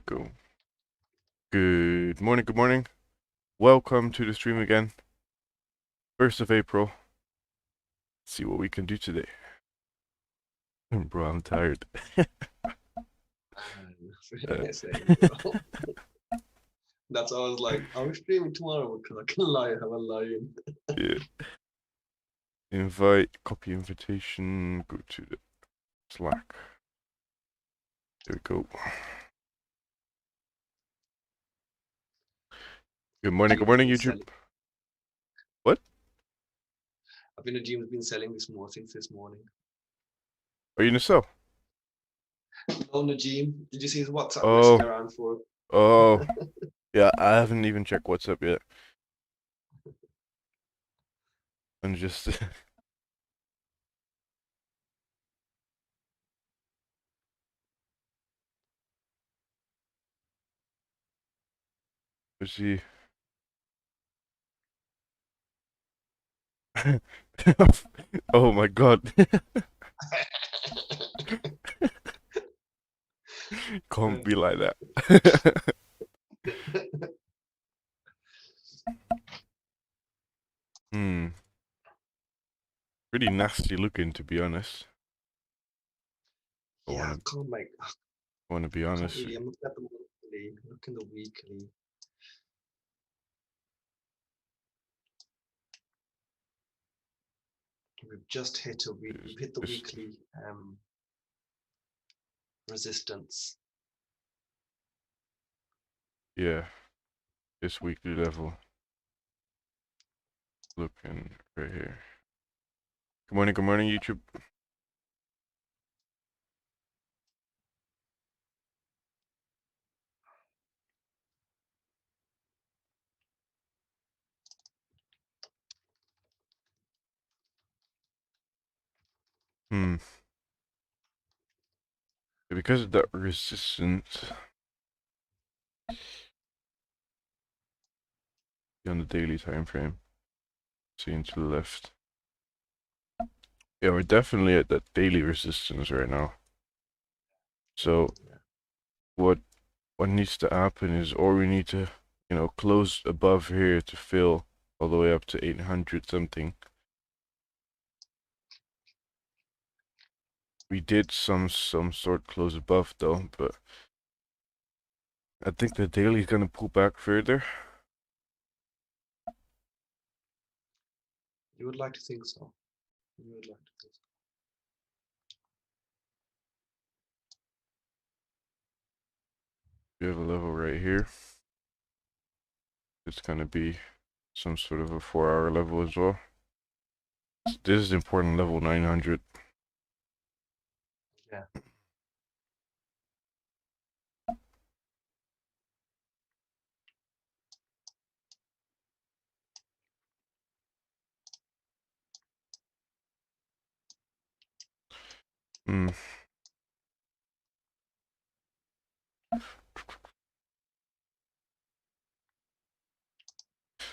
go. Good morning, good morning. Welcome to the stream again. 1st of April. Let's see what we can do today. Bro, I'm tired. That's why I was like, are we streaming tomorrow? Because I can lie, have a lie-in. Yeah. Invite, copy invitation, go to the Slack. There we go. Good morning, YouTube. Selling. What? I've been a gym has been selling since this morning. Are you in the cell? No, Najim, did you see his WhatsApp Oh. message around for? Oh. Yeah, I haven't even checked WhatsApp yet. I'm just... Let's see. Oh my god. Can't be like that. Pretty nasty looking, to be honest. Yeah, I can't make. I want to be honest. Really, I'm looking at the monthly, looking at the weekly. We've just hit we've hit the weekly resistance. Yeah, this weekly level. Looking right here. Good morning, YouTube. Because of that resistance on the daily time frame, seeing to the left. Yeah, we're definitely at that daily resistance right now. So what needs to happen is, or we need to, close above here to fill all the way up to 800 something. We did some sort close above though, but I think the daily is gonna pull back further. You would like to think so. You would like to think so. We have a level right here. It's gonna be some sort of a 4-hour level as well. This is important, level 900. Yeah.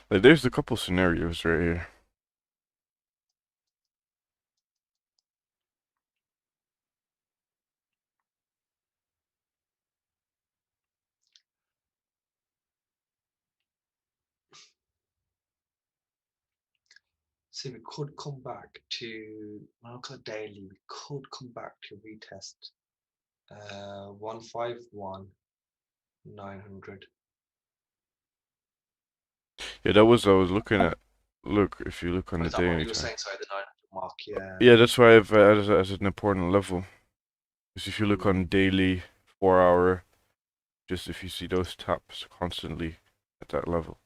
Like, there's a couple scenarios right here. See, we could come back to Malcolm Daily. We could come back to retest 151,900. Yeah, that was I was looking at. Look, if you look on the daily You were time. saying, sorry, the 900 mark, yeah. Yeah, that's why I've added it as an important level. Because if you look on daily, 4-hour, just if you see those taps constantly at that level.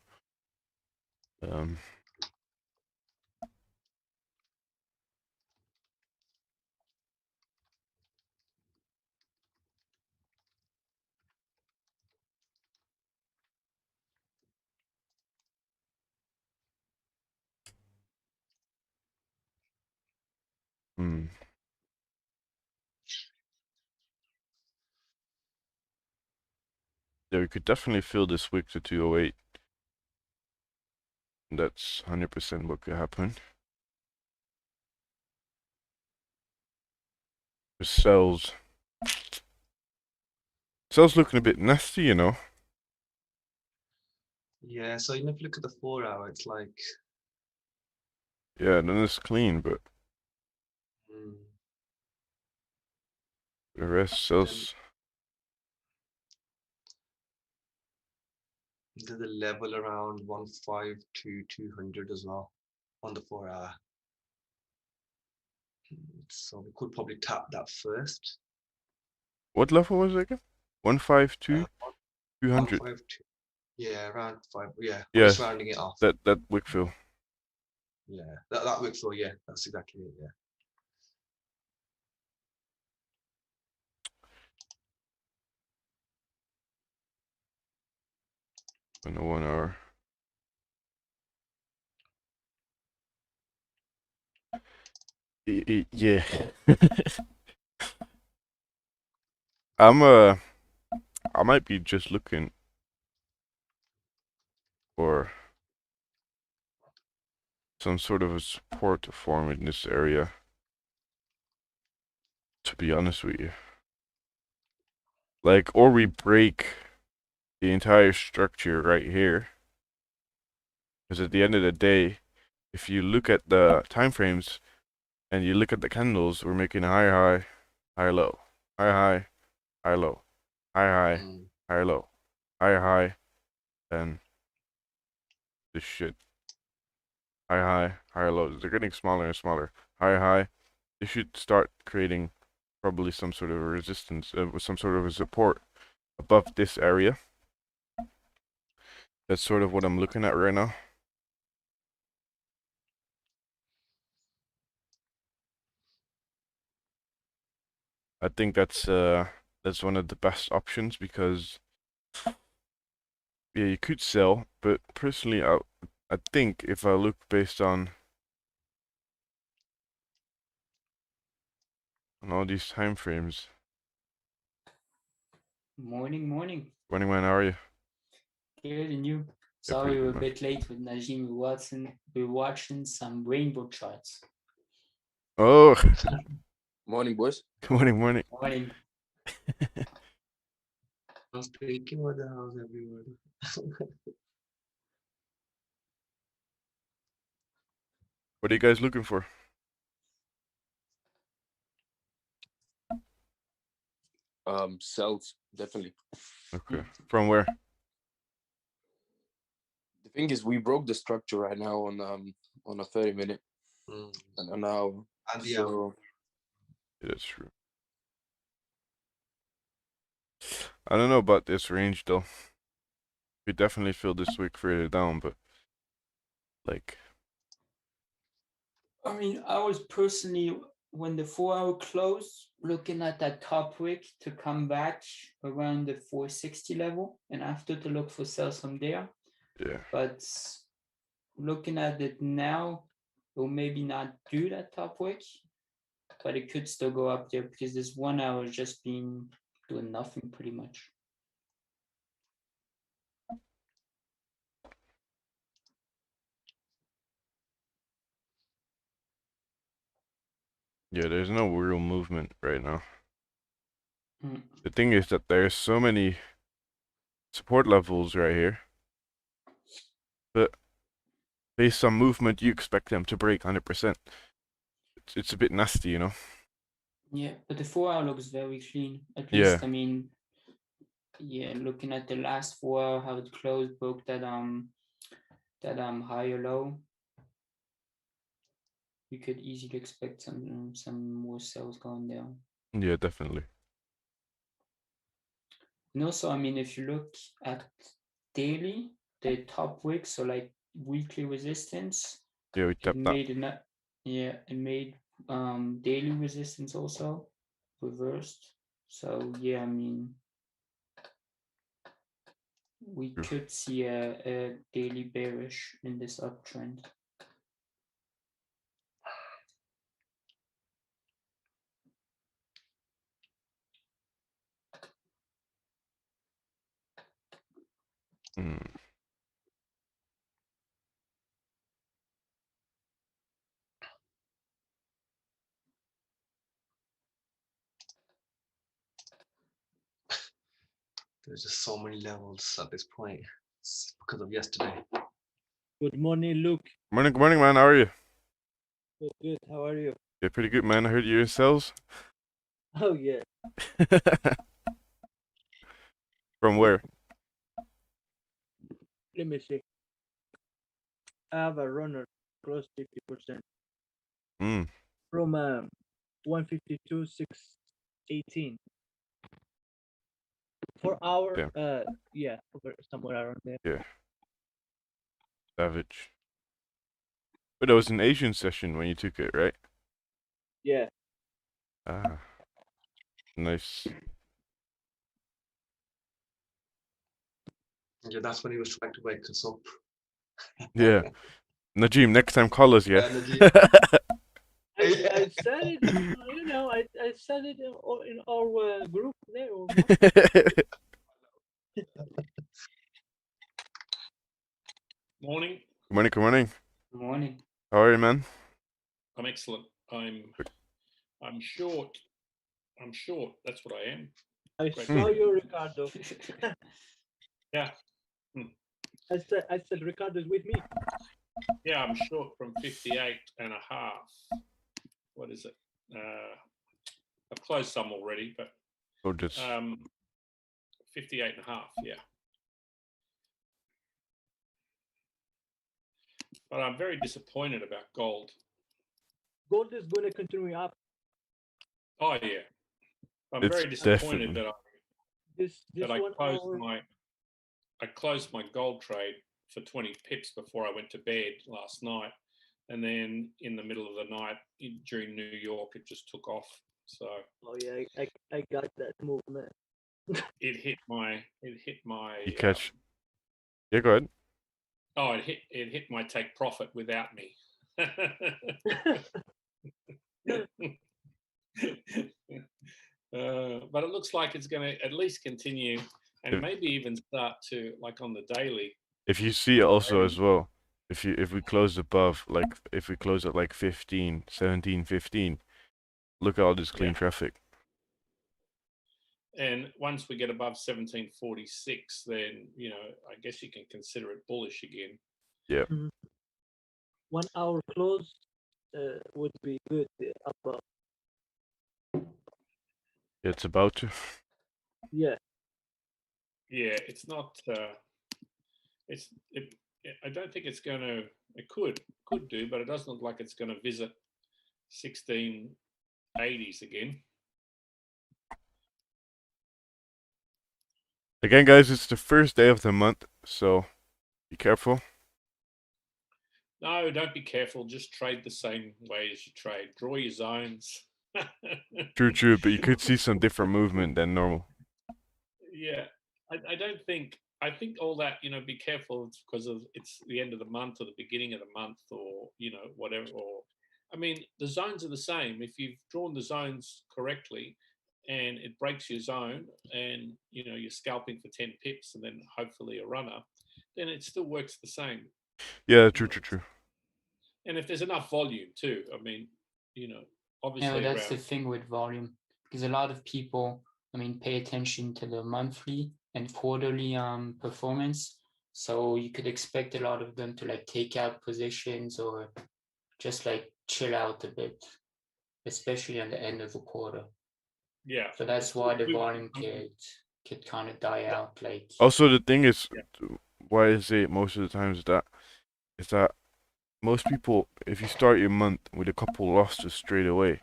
Yeah, we could definitely fill this wick to 208. That's 100% what could happen. The sells Sell's looking a bit nasty, you know. Yeah, so even if you look at the 4 hour, it's like Yeah, then it's clean, but mm, the rest then sells. there's a level around 152 200 as well on the 4 hour. So we could probably tap that first. What level was it again? 152, Uh, 200. 152. Yeah, around five. Yeah, I'm just Yes, rounding it off. that wick fill. Yeah, that works for, yeah, that's exactly it. Yeah. In the 1 hour. Yeah. I'm I might be just looking for some sort of a support to form in this area. To be honest with you, like, or we break the entire structure right here. Because at the end of the day, if you look at the time frames and you look at the candles, we're making a high high, high low, high high, high low, high high, Mm. high low, high high, and this shit. High high, high low. They're getting smaller and smaller. High high. They should start creating probably some sort of a resistance, some sort of a support above this area. That's sort of what I'm looking at right now. I think that's one of the best options because yeah, you could sell, but personally, I think if I look based on all these time frames, Morning, morning. running man, how are you? Good, and you? Yeah, pretty Sorry we're good, a man. bit late with Najim. We're watching some rainbow charts. Oh, Morning, boys. good morning, morning. Morning. I was thinking, what the hell's everyone? What are you guys looking for? Cells, definitely. Okay, from where? The thing is, we broke the structure right now on a 30-minute Mm. and an hour. And the hour. So Yeah, that's true. I don't know about this range though. We definitely feel this wick further down, but like, I mean, I was personally, when the 4 hour closed, looking at that top wick to come back around the 460 level and after to look for sales from there. yeah, But looking at it now, it will maybe not do that top wick, but it could still go up there because this 1 hour has just been doing nothing pretty much. yeah. There's no real movement right now. Mm. The thing is that there's so many support levels right here, but based on movement, you expect them to break 100%. It's a bit nasty, you know. Yeah, but the 4 hour looks very clean. At Yeah, least, I mean, yeah, looking at the last 4 hour, how it closed, broke that higher low. You could easily expect some more sales going down. yeah, definitely. And also, I mean, if you look at daily, the top wick, so like weekly resistance, Yeah, we it tapped that. made it made daily resistance also reversed. So yeah, I mean, we True. could see a daily bearish in this uptrend. Mm. There's just so many levels at this point. It's because of yesterday. Good morning, Luke. Good morning, man. How are you? Good, good. How are you? Yeah, pretty good, man. I heard you yourselves. Oh, yeah. From where? Let me see. I have a runner close 50% Mm. from 152, 618. 4 hour. Yeah. Yeah, somewhere around there. Yeah. Savage. But it was an Asian session when you took it, right? Yeah. Ah. Nice. Yeah, that's when he was trying to wake us up. Yeah. Najim, next time call us, yeah? Najim. I said it, you know, I said it in our group there. Or Morning. Good morning, good morning. Good morning. How are you, man? I'm excellent. I'm short. I'm short. That's what I am. I Great. saw you, Ricardo. Yeah. I said Ricardo's with me. Yeah, I'm short from 58.5. What is it? I've closed some already, but Oh, just 58.5. Yeah. But I'm very disappointed about gold. Gold is going to continue up. Oh yeah. I'm It's very disappointed definitely- that I closed my gold trade for 20 pips before I went to bed last night, and then in the middle of the night during New York, it just took off. So Oh yeah, I got that movement. it hit my. You catch. Yeah, go ahead. Oh, it hit my take profit without me. But it looks like it's going to at least continue and maybe even start to, like on the daily. If you see it also as well, if we close above, like if we close at like 15, 17, 15, look at all this clean traffic. And once we get above 1746, then, you know, I guess you can consider it bullish again. Yeah. 1 hour close would be good above. It's about to. Yeah. Yeah, it's not. I don't think it's going to. It could do, but it doesn't look like it's going to visit 1680s again. Again, guys, it's the first day of the month, so be careful. No, don't be careful. Just trade the same way as you trade. Draw your zones. True, but you could see some different movement than normal. Yeah, I don't think. I think all that, you know, be careful. It's because it's the end of the month or the beginning of the month, or you know, whatever. Or I mean, the zones are the same. If you've drawn the zones correctly, and it breaks your zone, and you know you're scalping for 10 pips, and then hopefully a runner, then it still works the same. Yeah, true. And if there's enough volume too, I mean, you know, obviously Yeah, that's the around. thing with volume, because a lot of people, I mean, pay attention to the monthly and quarterly performance. So you could expect a lot of them to like take out positions or just like chill out a bit, especially at the end of the quarter. Yeah. So that's why the volume could kind of die out. Like Also, the thing is, why I say it most of the times is that most people, if you start your month with a couple losses straight away,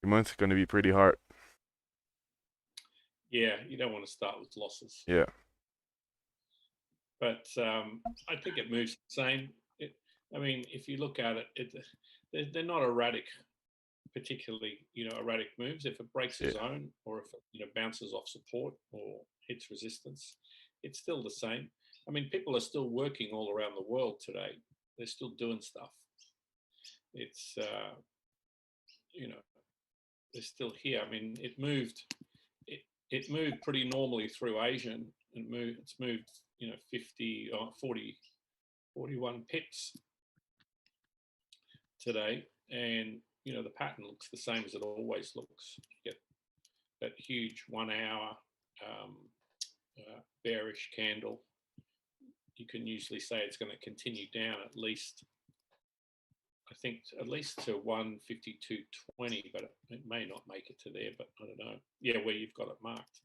your month's going to be pretty hard. Yeah, you don't want to start with losses. Yeah. But I think it moves the same. I mean, if you look at it, they're not erratic, particularly, you know, erratic moves. If it breaks a zone or if it, you know, bounces off support or hits resistance, it's still the same. I mean, people are still working all around the world today. They're still doing stuff. It's, you know, they're still here. I mean, it moved pretty normally through Asian and it's moved, you know, 50 or 40, 41 pips today. And, you know, the pattern looks the same as it always looks. You get that huge 1 hour bearish candle, you can usually say it's going to continue down at least, I think, at least to 152.20, but it may not make it to there, but I don't know. Yeah, where you've got it marked.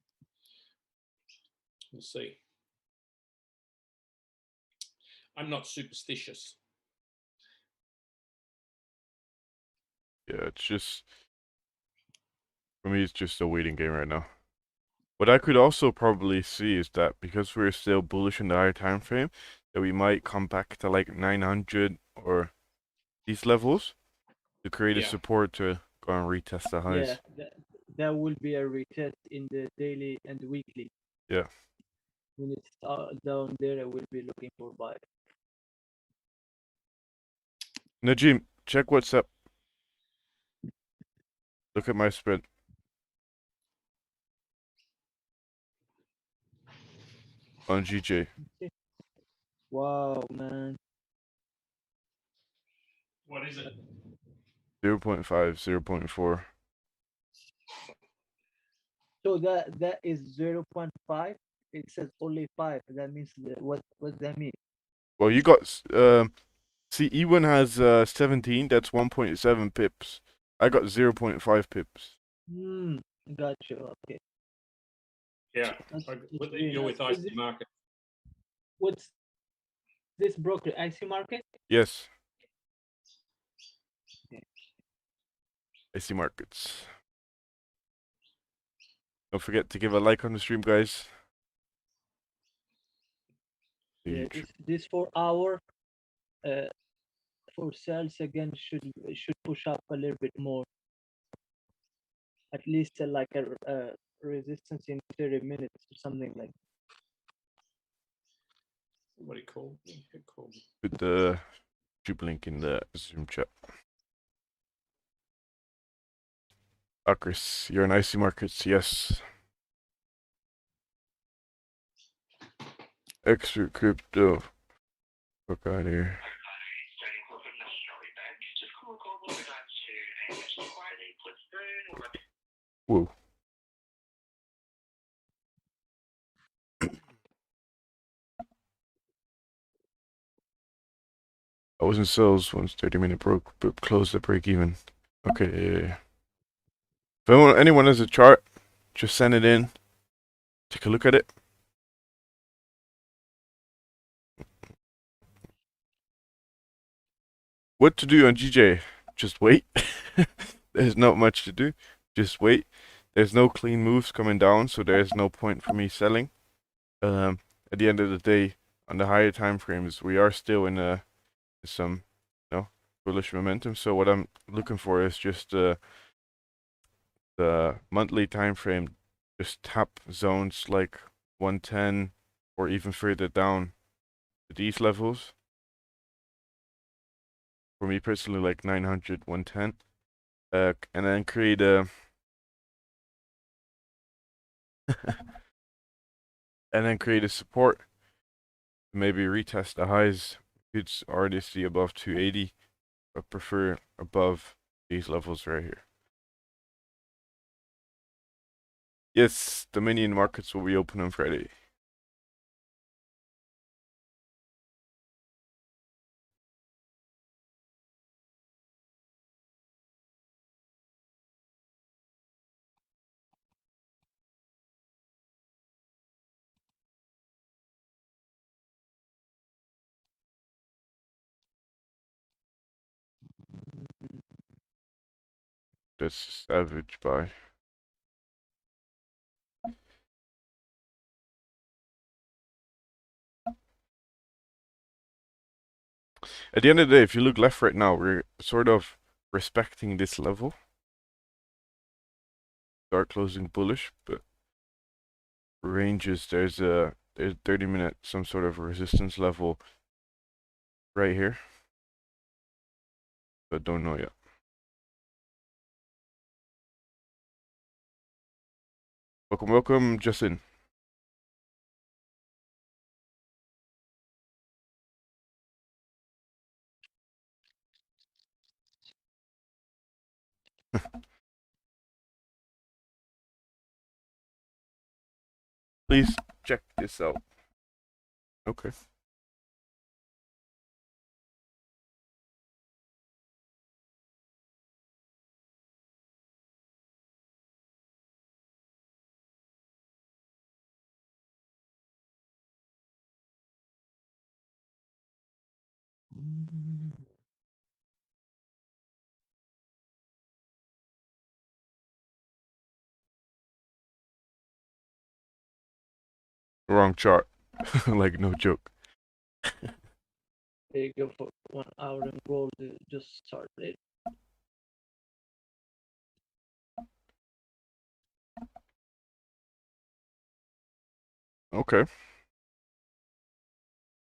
We'll see. I'm not superstitious. Yeah, it's just, for me, it's just a waiting game right now. What I could also probably see is that because we're still bullish in the higher time frame, that we might come back to like 900 or these levels to create a Yeah. support to go and retest the highs. Yeah, that will be a retest in the daily and weekly. Yeah. When it's down there, I will be looking for buy. Najim, check what's up. Look at my spread. On GJ. Wow, man. What is it? 0.5, 0.4. So that is 0.5. It says only 5. That means what does that mean? Well, you got, see, E1 has 17, that's 1.7 pips. I got 0.5 pips. Gotcha. Okay. Yeah. That's You're really with nice. IC Market. What's this broker? IC Market? Yes. Okay. IC Markets. Don't forget to give a like on the stream, guys. Yeah, this 4 hour for sales again should push up a little bit more. At least like a resistance in 30 minutes or something like. Somebody called me. Who called me? Put the YouTube link in the Zoom chat. Chris, you're in IC Markets, yes. Extra crypto. Fuck out of here. Whoa. I was in sales once 30-minute broke, but closed at break even. Okay. If anyone has a chart, just send it in. Take a look at it. What to do on GJ? Just wait. There's not much to do. Just wait. There's no clean moves coming down, so there's no point for me selling. At the end of the day, on the higher time frames, we are still in some, bullish momentum. So what I'm looking for is just the monthly time frame, just tap zones like 110 or even further down to these levels. For me personally, like 900, 110, and then create a and then create a support. Maybe retest the highs. You'd already see above 280, but prefer above these levels right here. Yes, the minion markets will be open on Friday. That's savage buy. At the end of the day, if you look left right now, we're sort of respecting this level. Start closing bullish, but ranges, there's 30-minute, some sort of resistance level right here. But don't know yet. Welcome, Justin. Please check this out. Okay. Wrong chart. Like, no joke. There you go for 1 hour and gold just started. Okay.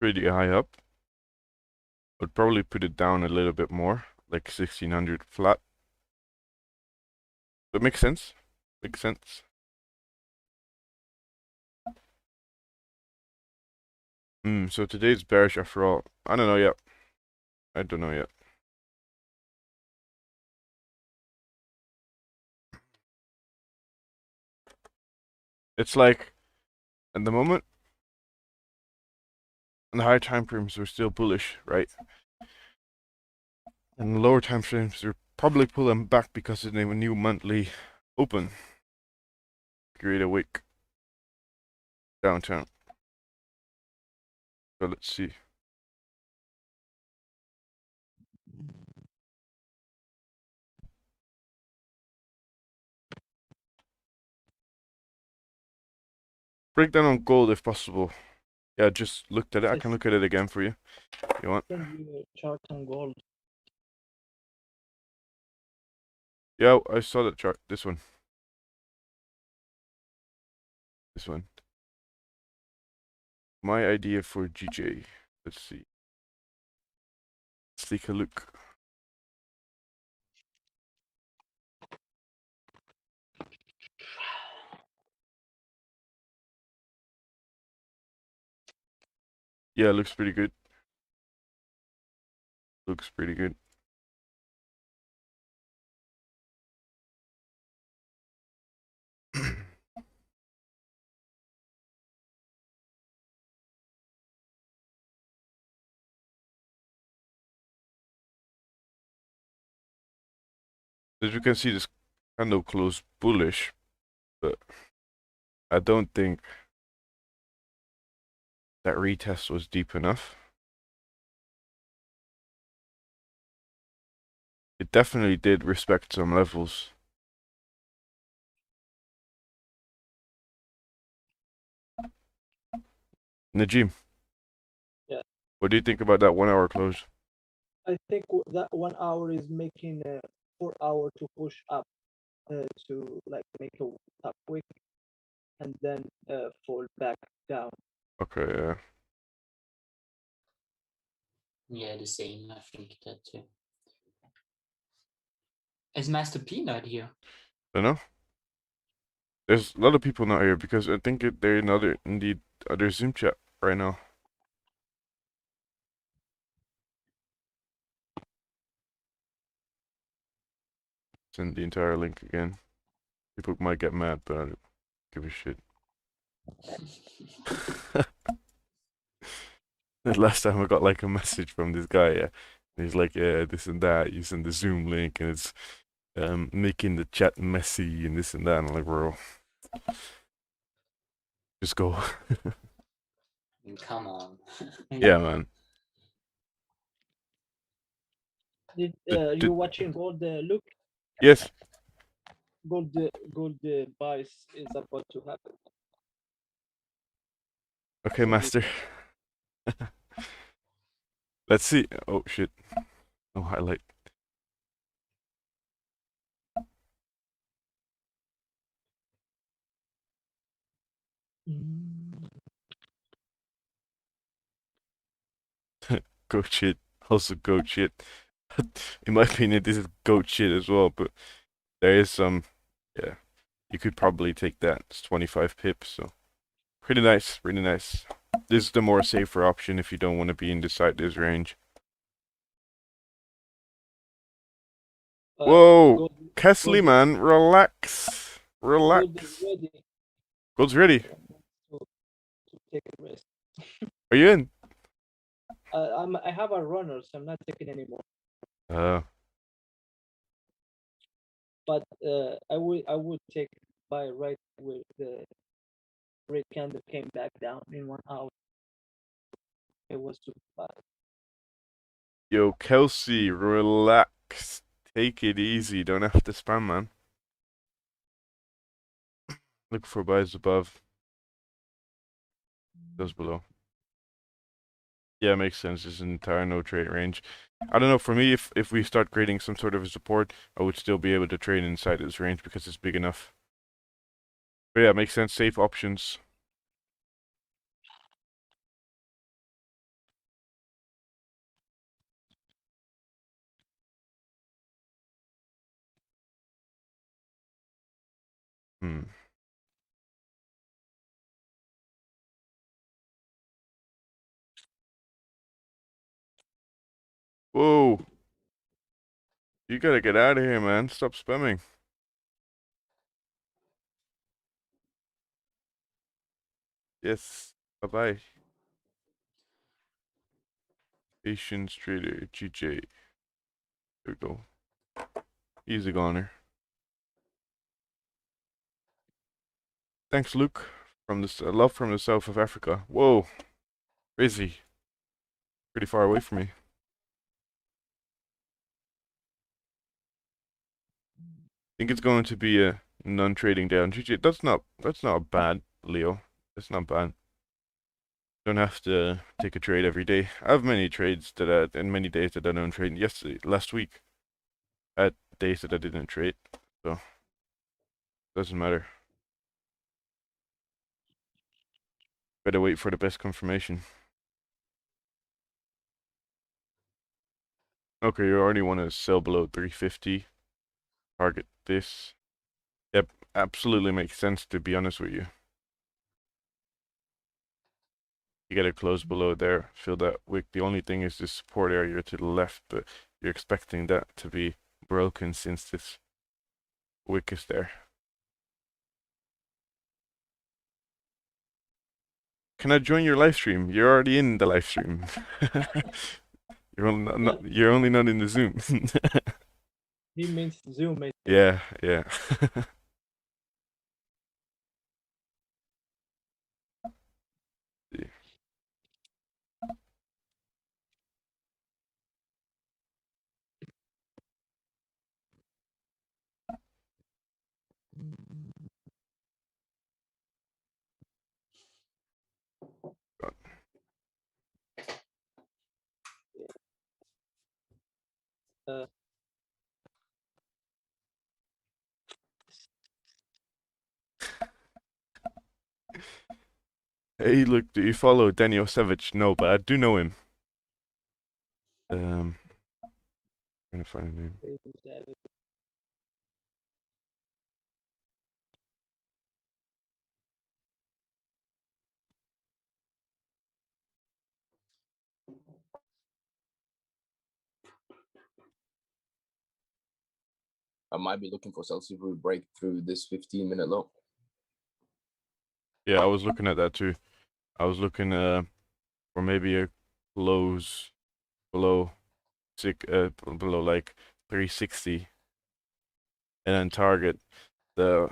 Pretty high up. Would probably put it down a little bit more, like 1600 flat. But makes sense. Makes sense. So today's bearish after all. I don't know yet. I don't know yet. It's like, at the moment, on the higher time frames, we're still bullish, right? And the lower time frames, they're probably pulling back because of the new monthly open. Create a wick downtown. So let's see. Breakdown on gold if possible. Yeah, just looked at it. I can look at it again for you. You want? Send you a chart on gold. Yeah, I saw that chart. This one. This one. My idea for GJ. Let's see. Let's take a look. Yeah, looks pretty good. Looks pretty good. As you can see, this candle closed bullish, but I don't think that retest was deep enough. It definitely did respect some levels. Najim. Yeah. What do you think about that 1 hour close? I think that 1 hour is making a 4 hour to push up to like make a top wick and then fall back down. Okay, yeah. Yeah, the same. I think that too. Is Master P not here? I don't know. There's a lot of people not here because I think they're in the other Zoom chat right now. Send the entire link again. People might get mad, but I don't give a shit. The last time I got like a message from this guy, yeah, and he's like, yeah, this and that, using the Zoom link, and it's making the chat messy and this and that. And I'm like, bro, just go. Come on. Yeah, man. Did Did- you watching gold? Look, Yes. gold buys is about to happen. Okay, master. Let's see. Oh shit. No highlight. Goat shit. Also goat shit. In my opinion, this is goat shit as well, but there is some, yeah, you could probably take that. It's 25 pips, so pretty nice, really nice. This is the more safer option if you don't want to be inside this range. Whoa, Kesley, gold- man, relax, relax. Gold is ready. Gold's ready. take a risk. Are you in? I have a runner, so I'm not taking anymore. But I would take buy right where the red candle came back down in 1 hour. It was super bad. Yo, Kelsey, relax. Take it easy. Don't have to spam, man. Look for buys above. Those below. Yeah, makes sense. There's an entire no trade range. I don't know, for me, if we start creating some sort of a support, I would still be able to trade inside this range because it's big enough. But yeah, makes sense. Safe options. Hmm. Whoa. You gotta get out of here, man. Stop spamming. Yes. Bye-bye. Patience Trader, GJ. There we go. Easy goner. Thanks, Luke. From this love from the south of Africa. Whoa. Crazy. Pretty far away from me. Think it's going to be a non-trading day on GG. That's not bad, Leo. That's not bad. Don't have to take a trade every day. I have many trades that and many days that I don't trade. Last week, I had days that I didn't trade, so doesn't matter. Better wait for the best confirmation. Okay, you already want to sell below 350. Target this. Yep, absolutely makes sense, to be honest with you. You get a close below there, fill that wick. The only thing is this support area to the left, but you're expecting that to be broken since this wick is there. Can I join your live stream? You're already in the live stream. You're only not in the Zoom. He means Zoom, mate. Yeah, yeah. Uh, Hey, look, do you follow Daniel Savage? No, but I do know him. Trying to find a name. I might be looking for sales if we break through this 15-minute low. Yeah, I was looking at that too. I was looking for maybe a close below below like 360, and then target the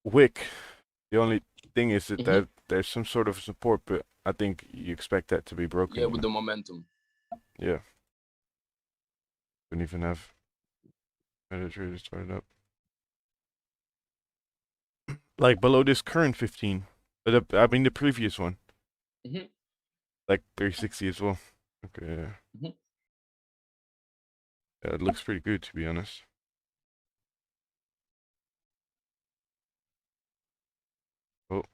wick. The only thing is that there's some sort of support, but I think you expect that to be broken. Yeah, with the momentum. Yeah. Don't even have MetaTrader started up. Like below this current 15. I mean the previous one. Like 360 as well. Okay. Yeah, it looks pretty good, to be honest. Oh.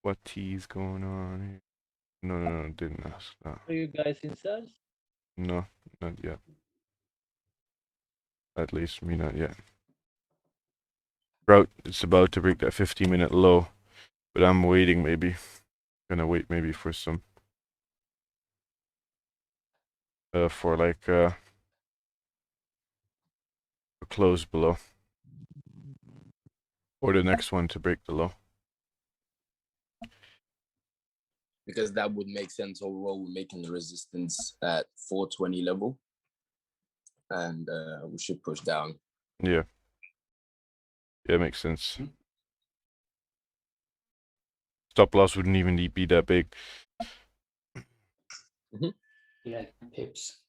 What T's going on here? No, didn't ask that. Are you guys in sales? No, not yet. At least me not yet. Bro, it's about to break that 15-minute low, but I'm waiting maybe. Gonna wait maybe for some for like a close below. Or the next one to break the low. because that would make sense overall. We're making the resistance at 420 level, and we should push down. Yeah. Yeah, makes sense. Stop loss wouldn't even be that big. Like pips.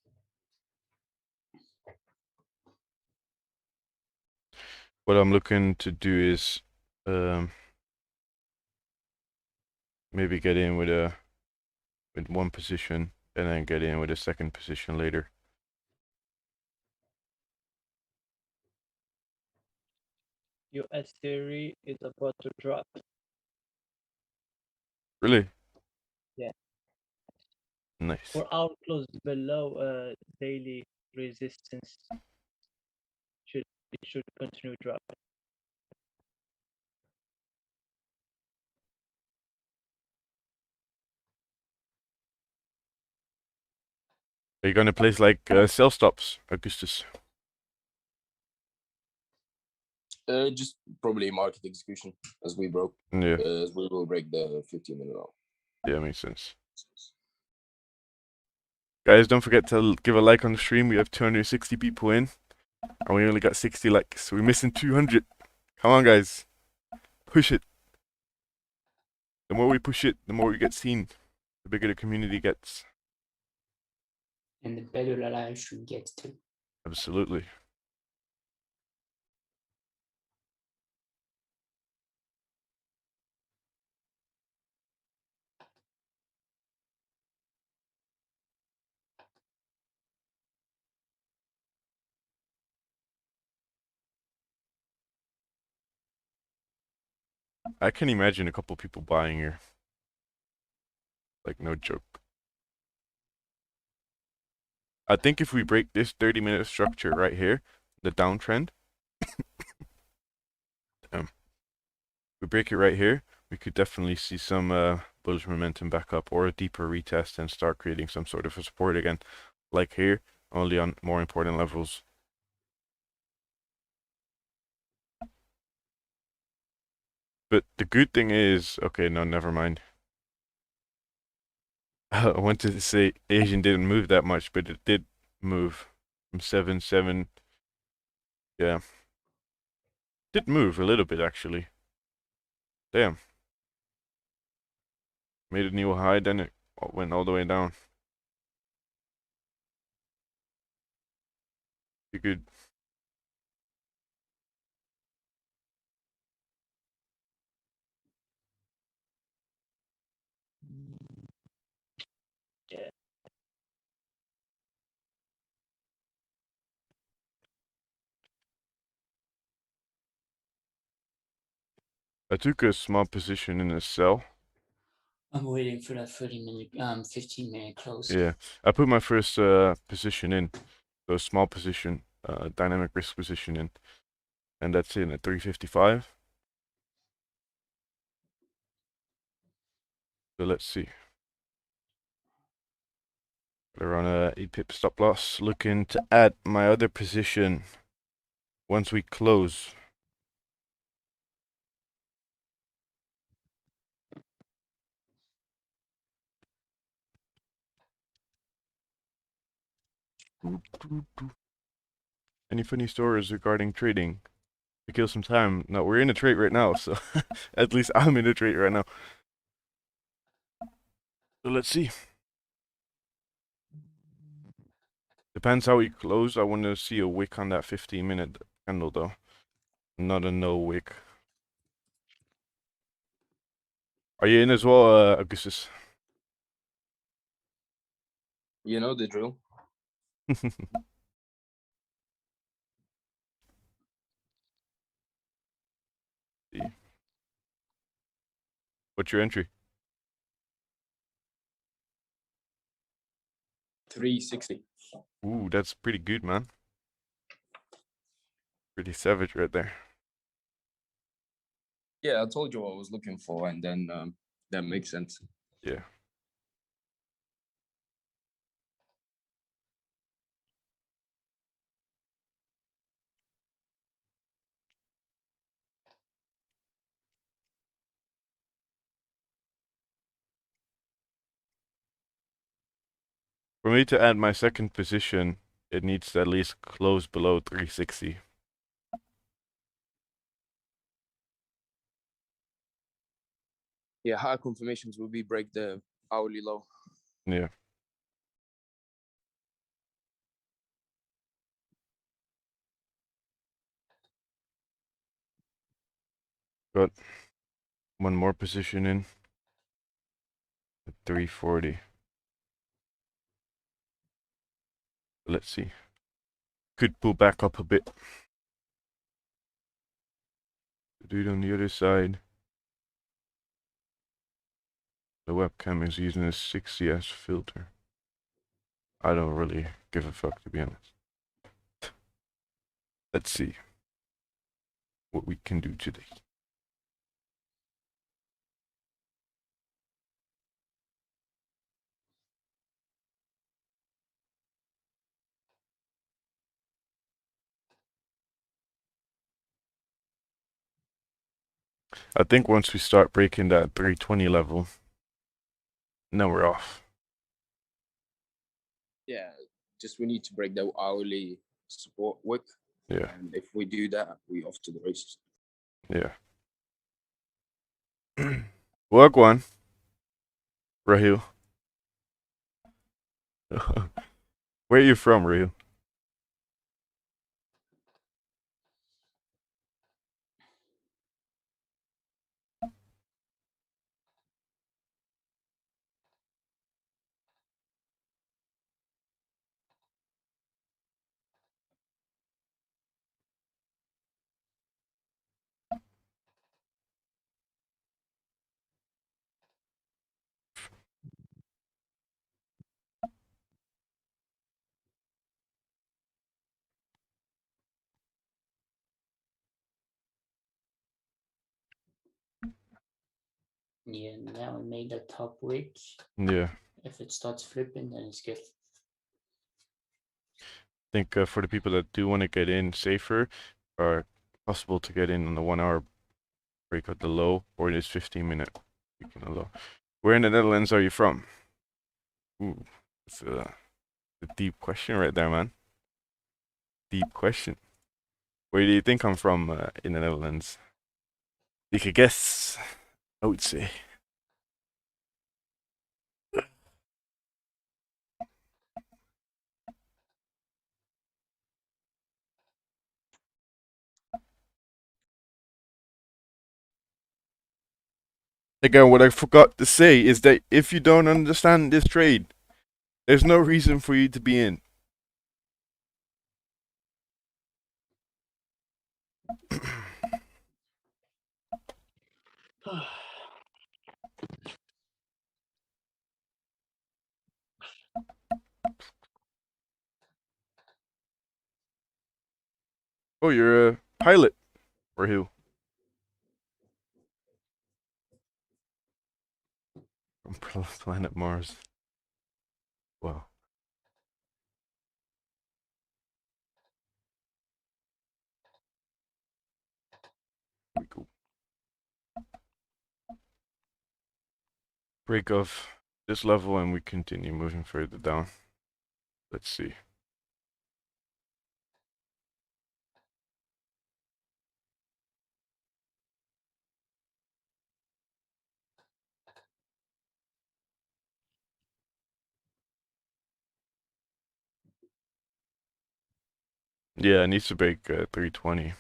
What I'm looking to do is maybe get in with one position and then get in with a second position later. US theory is about to drop. Really? Yeah. Nice. 4 hour close below daily resistance. It should continue dropping. Are you gonna place like sell stops, Augustus? Just probably market execution as we broke. Yeah. As we will break the 15-minute hour. Yeah, makes sense. Guys, don't forget to give a like on the stream. We have 260 people in, and we only got 60 likes. So we're missing 200. Come on, guys. Push it. The more we push it, the more we get seen. The bigger the community gets. And the better the live stream gets too. Absolutely. I can imagine a couple people buying here. Like, no joke. I think if we break this 30-minute structure right here, the downtrend, we break it right here, we could definitely see some bullish momentum back up or a deeper retest and start creating some sort of a support again. Like here, only on more important levels. But the good thing is, okay, no, never mind. I wanted to say Asian didn't move that much, but it did move from 7-7. Yeah. Did move a little bit, actually. Damn. Made a new high, then it went all the way down. Be good. Yeah. I took a small position in a sell. I'm waiting for that 15-minute close. Yeah, I put my first position in, so a small position, dynamic risk position in, and that's in at 355. So let's see. We're on a 8-pip stop loss. Looking to add my other position once we close. Any funny stories regarding trading? To kill some time. No, we're in a trade right now, so at least I'm in a trade right now. So let's see. Depends how we close. I want to see a wick on that 15-minute candle, though. Not a no wick. Are you in as well, Augustus? You know the drill. See. What's your entry? 360. Ooh, that's pretty good, man. Pretty savage right there. Yeah, I told you what I was looking for, and then that makes sense. Yeah. For me to add my second position, it needs to at least close below 360. Yeah, high confirmations will be break the hourly low. Yeah. Got one more position in at 340. Let's see. Could pull back up a bit. Do it on the other side. The webcam is using a 60S filter. I don't really give a fuck, to be honest. Let's see what we can do today. I think once we start breaking that 320 level, now we're off. Yeah, just we need to break the hourly support wick. Yeah. And if we do that, we off to the races. Yeah. Work one. Rahil. Where are you from, Rahil? Yeah, now we made the top wick. Yeah. If it starts flipping, then it's good. I think for the people that do want to get in safer, are possible to get in on the 1 hour break at the low, or this 15-minute break on the low. Where in the Netherlands are you from? Ooh, it's a deep question right there, man. Deep question. Where do you think I'm from in the Netherlands? You could guess, I would say. Again, what I forgot to say is that if you don't understand this trade, there's no reason for you to be in. Oh, you're a pilot, or who? From planet Mars. Wow. Here we go. Break off this level and we continue moving further down. Let's see. Yeah, it needs to break 320.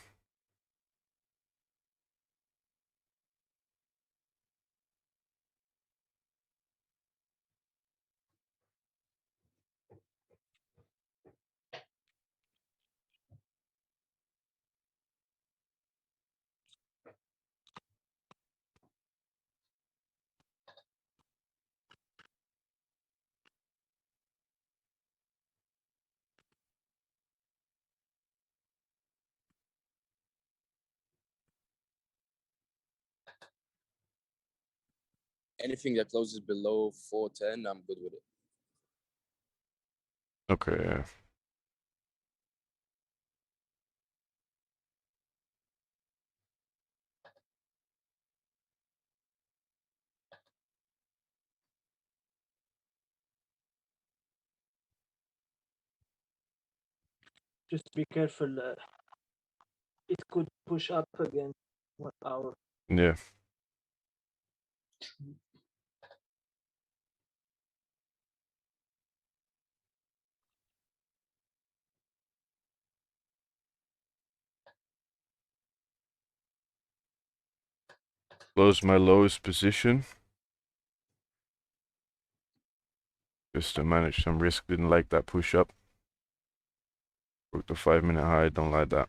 Anything that closes below 410, I'm good with it. Okay, yeah. just be careful. It could push up again 1 hour. Yeah. Close my lowest position. Just to manage some risk. Didn't like that push up. Broke the 5-minute high. Don't like that.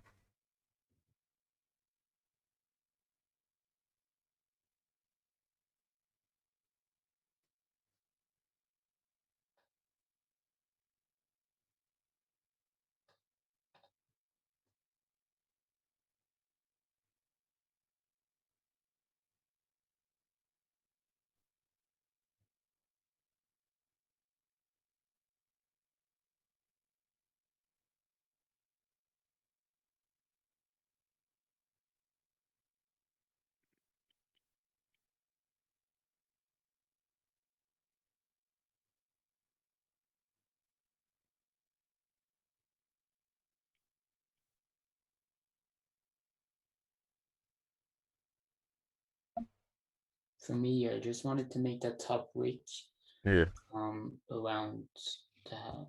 For me, I just wanted to make that top wick Yeah. around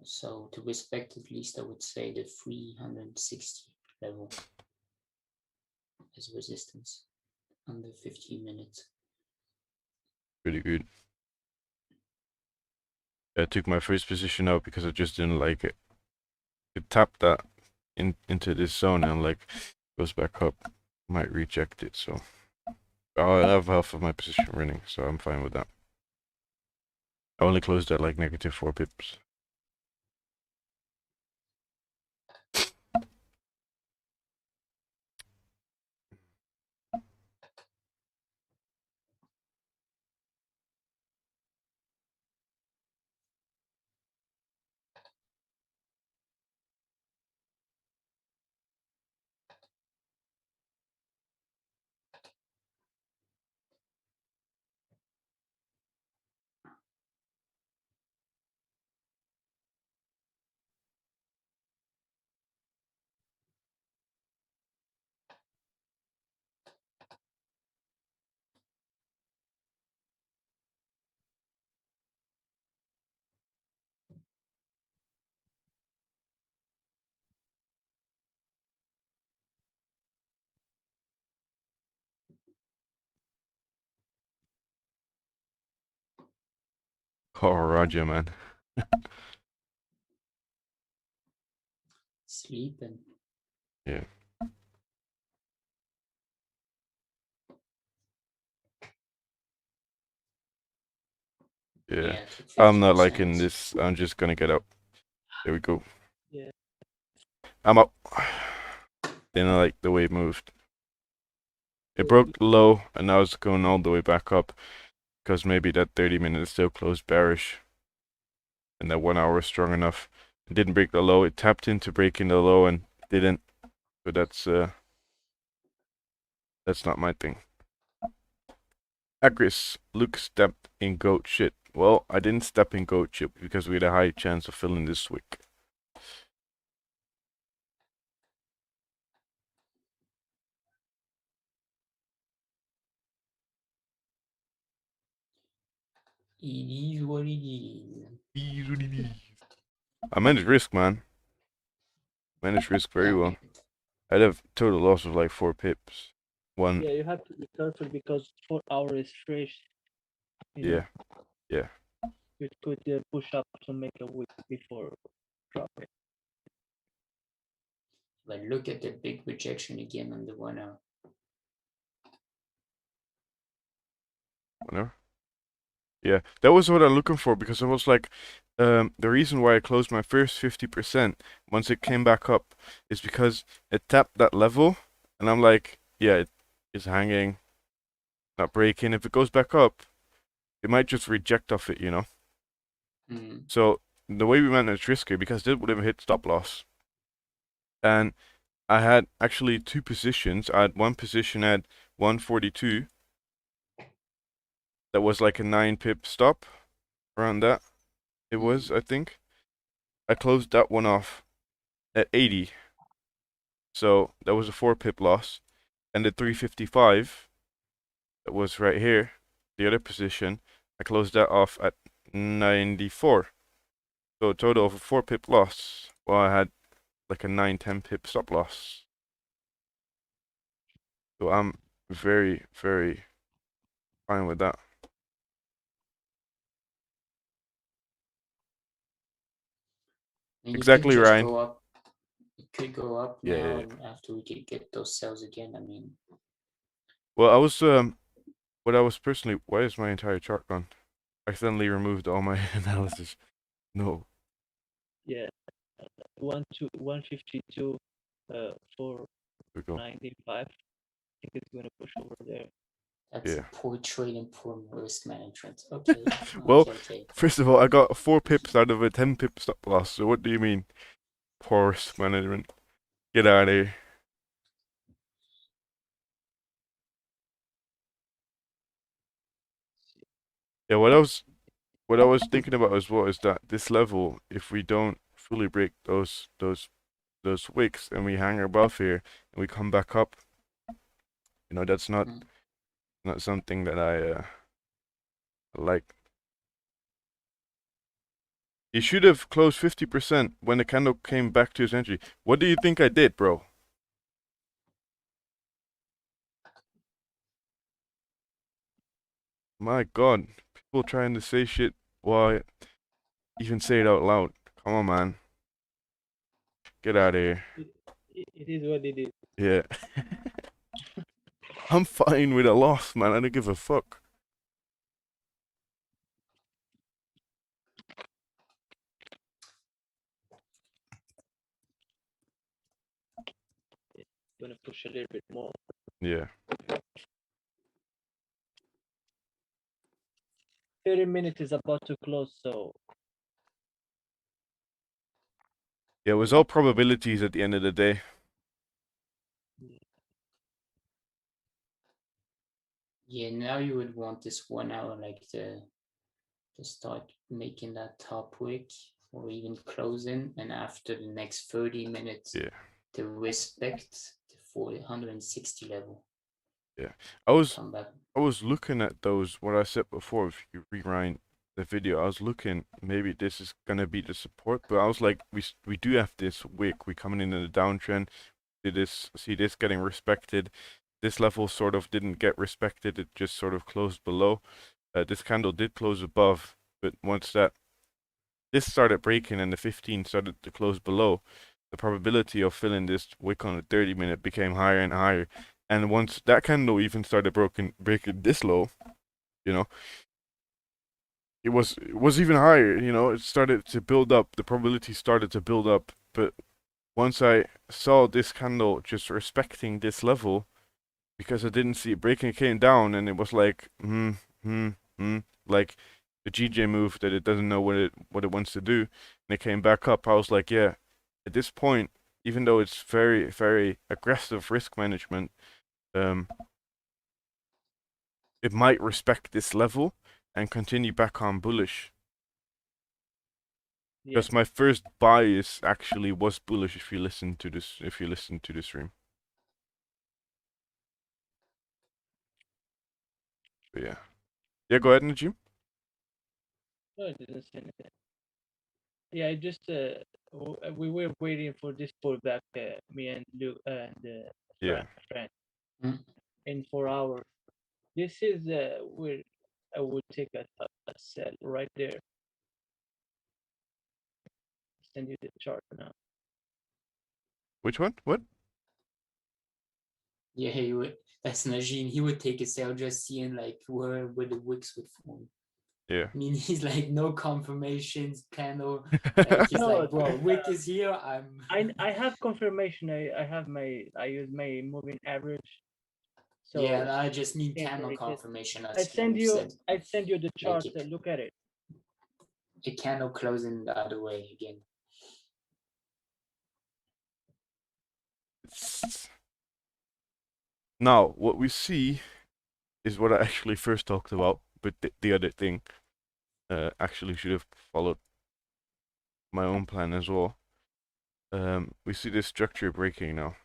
so to respect at least I would say the 360 level as resistance under 15 minutes. Pretty good. I took my first position out because I just didn't like it. It tapped that into this zone and like goes back up. Might reject it, so I have half of my position running, so I'm fine with that. I only closed at like -4 pips. Oh, Roger, man. Sleeping. Yeah. Yeah. it took I'm not 15 liking cents. this. I'm just gonna get out. There we go. Yeah. I'm out. Didn't like the way it moved. It broke the low, and now it's going all the way back up. Because maybe that 30 minutes still closed bearish. And that 1 hour was strong enough. It didn't break the low. It tapped into breaking the low and didn't. But that's not my thing. Acris, Luke stepped in goat shit. Well, I didn't step in goat shit because we had a high chance of filling this wick. It is what it is. I managed risk, man. Managed risk very Yeah, well. I'd have total loss of like 4 pips. One. Yeah, you have to be careful because 4 hours is fresh. You know, Yeah. it could push up to make a wick before dropping. But look at the big rejection again on the 1 hour. Whatever. Yeah, that was what I'm looking for because I was like, the reason why I closed my first 50% once it came back up is because it tapped that level, and I'm like, yeah, it's hanging, not breaking. If it goes back up, it might just reject off it, you know. So the way we managed risky because this would have hit stop loss, and I had actually 2 positions. I had one position at 142. That was like a 9 pip stop around that. It was, I think. I closed that one off at 80 So that was a 4 pip loss. And the 355 that was right here, the other position, I closed that off at 94. So a total of a 4 pip loss. Well, I had like a 9-10 pip stop loss. So I'm very, very fine with that. And Exactly, you could just Ryan. go up. It could go up Yeah, now, yeah, yeah. and after we could get those sales again. I mean, Well, I was what I was personally. Why is my entire chart gone? I accidentally removed all my analysis. No. Yeah, 152, 495. I think it's gonna push over there. that's Yeah. poor trading, poor risk management. Okay. Well, okay. first of all, I got 4 pips out of a 10 pip stop loss. So what do you mean? Poor risk management. Get out of here. Yeah, what I was thinking about as well is that this level, if we don't fully break those wicks and we hang above here and we come back up, you know, that's not something that I like. He should have closed 50% when the candle came back to his entry. What do you think I did, bro? My God, people trying to say shit while I even say it out loud. Come on, man. Get out of here. It is what it is. Yeah. I'm fine with a loss, man. I don't give a fuck. Gonna push a little bit more. Yeah. 30 minutes is about to close, so Yeah, it was all probabilities at the end of the day. Yeah, now you would want this 1 hour like to start making that top wick or even closing, and after the next 30 minutes Yeah. to respect the 460 level. Yeah. I was Come back. looking at those, what I said before, if you rewind the video, I was looking, maybe this is gonna be the support, but I was like, we do have this wick, we coming in a downtrend, see this getting respected, this level sort of didn't get respected, it just sort of closed below. This candle did close above, but once this started breaking and the 15 started to close below, the probability of filling this wick on the 30-minute became higher and higher. And once that candle even started breaking this low, you know, it was even higher, you know, it started to build up, the probability started to build up. But once I saw this candle just respecting this level, because I didn't see it breaking, it came down and it was like, like the GJ move that it doesn't know what it wants to do, and it came back up. I was like, yeah, at this point, even though it's very, very aggressive risk management, it might respect this level and continue back on bullish. yeah. Because my first bias actually was bullish. If you listen to this stream. But yeah. Yeah, go ahead, Najim. No, it didn't say anything. Yeah, I just we were waiting for this pullback, me and Luke and Yeah. friend Mm. in 4 hours. This is where I would take a sell right there. Send you the chart now. Which one? What? Yeah, he would. That's Najim. He would take a sale just seeing like where the wicks would form. Yeah. I mean, he's like no confirmations, candle. Like he's No, like, bro, wick is here. I have confirmation. I use my moving average. So yeah, I just need can't candle break it. confirmation. I As send you said, you the chart. it. Look at it. A candle closing the other way again. Now, what we see is what I actually first talked about, but the other thing actually should have followed my own plan as well. We see this structure breaking now.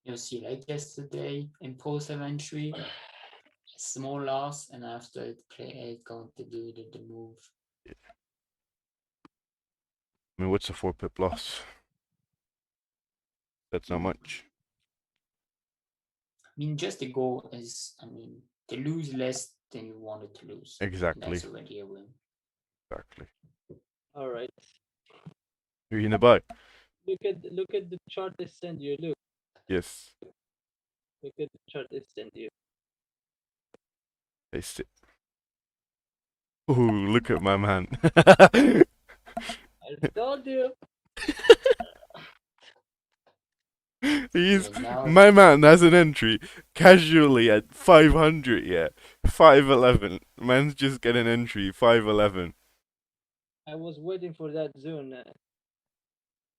You see, like yesterday, impulsive entry, small loss, and after it's going to do the move. I mean, what's a 4-pip loss? That's not much. I mean, just the goal is, I mean, to lose less than you wanted to lose. Exactly. That's already a win. Exactly. All right. You're in a buy. Look at the chart they send you. Look. Yes. Look at the chart they send you. Paste it. Ooh, look at my man. I told you. He's Yeah, now my man has an entry casually at 500. Yeah, 511. Man's just get an entry 511. I was waiting for that zone.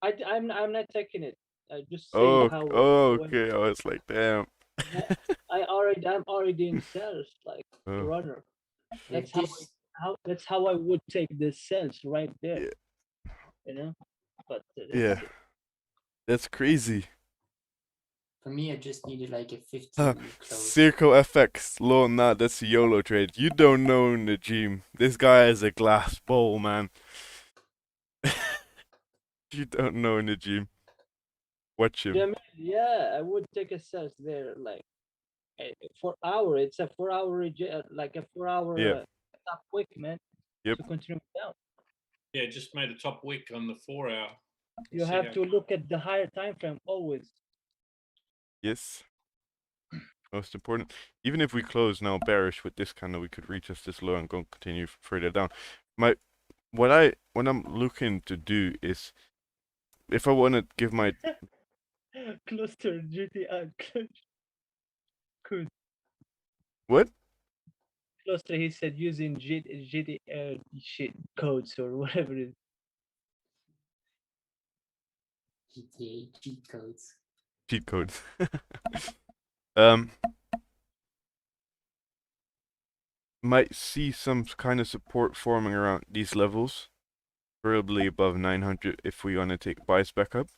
I'm not taking it. I just say Oh, how. okay. I was like, damn. I'm already in sales like a Oh, runner. with That's this, that's how I would take the sales right there. yeah, You know, but yeah. That's crazy. for me, I just needed like a 15 Huh. minute close. Circle FX, low on that. That's a YOLO trade. You don't know Najim. This guy is a glass bowl, man. You don't know Najim. Watch him. Jamil, yeah, I would take a sales there like 4 hour. It's a 4 hour like a 4 hour Yeah. top wick, man. Yep. To continue down. Yeah, just made a top wick on the 4 hour. You See have how- to look at the higher time frame always. Yes. Most important. Even if we close now bearish with this kind of, we could retest this low and go continue further down. What I'm looking to do is, if I want to give my Cluster GTI. Could what? cluster, he said, using GT shit codes or whatever it is. GTA cheat codes. Cheat codes. um, might see some kind of support forming around these levels, probably above 900 if we want to take buys back up.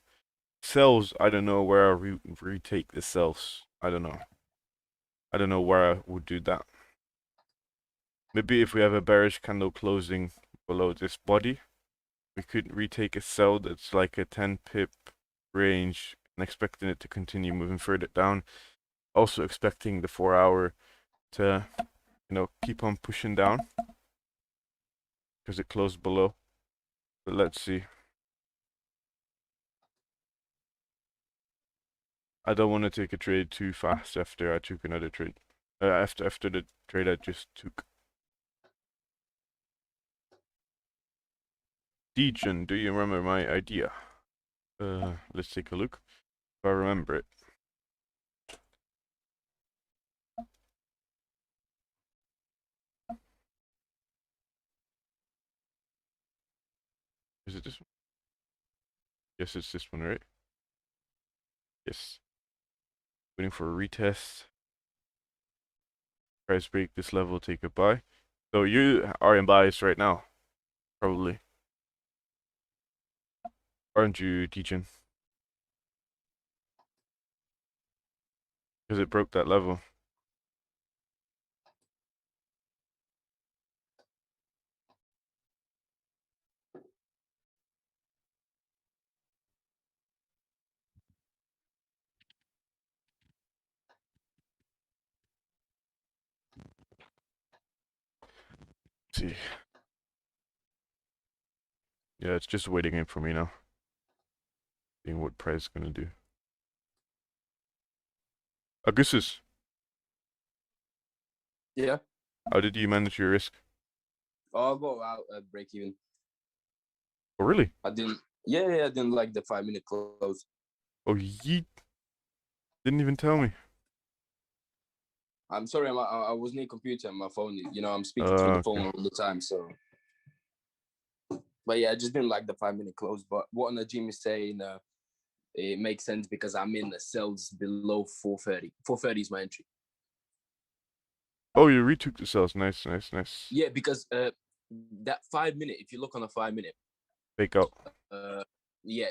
Sells, I don't know where I retake the sells. I don't know. I don't know where I would do that. Maybe if we have a bearish candle closing below this body, we could retake a sell that's like a 10 pip range and expecting it to continue moving further down. Also expecting the 4 hour to, keep on pushing down because it closed below. But let's see. I don't want to take a trade too fast after I took another trade. After the trade I just took. Dejan, do you remember my idea? Let's take a look. If I remember it. Is it this one? Yes, it's this one, right? Yes. Waiting for a retest. Price break this level, take a buy. So you are in buys right now, probably. Aren't you, Dejan? Because it broke that level. Let's see. Yeah, it's just waiting in for me now. Seeing what price is gonna do. Augustus, Yeah. how did you manage your risk? I'll go out at break even. Oh, really? I didn't. Yeah, I didn't like the 5-minute close. Oh, yeet. Didn't even tell me. I'm sorry, I was near computer and my phone. I'm speaking through the phone Okay. all the time. So, but yeah, I just didn't like the 5-minute close. But what Najim is saying, it makes sense because I'm in the cells below 430. 430 is my entry. Oh, you retook the cells. Nice. Yeah, because that 5-minute, if you look on a 5-minute, Fake out. Yeah,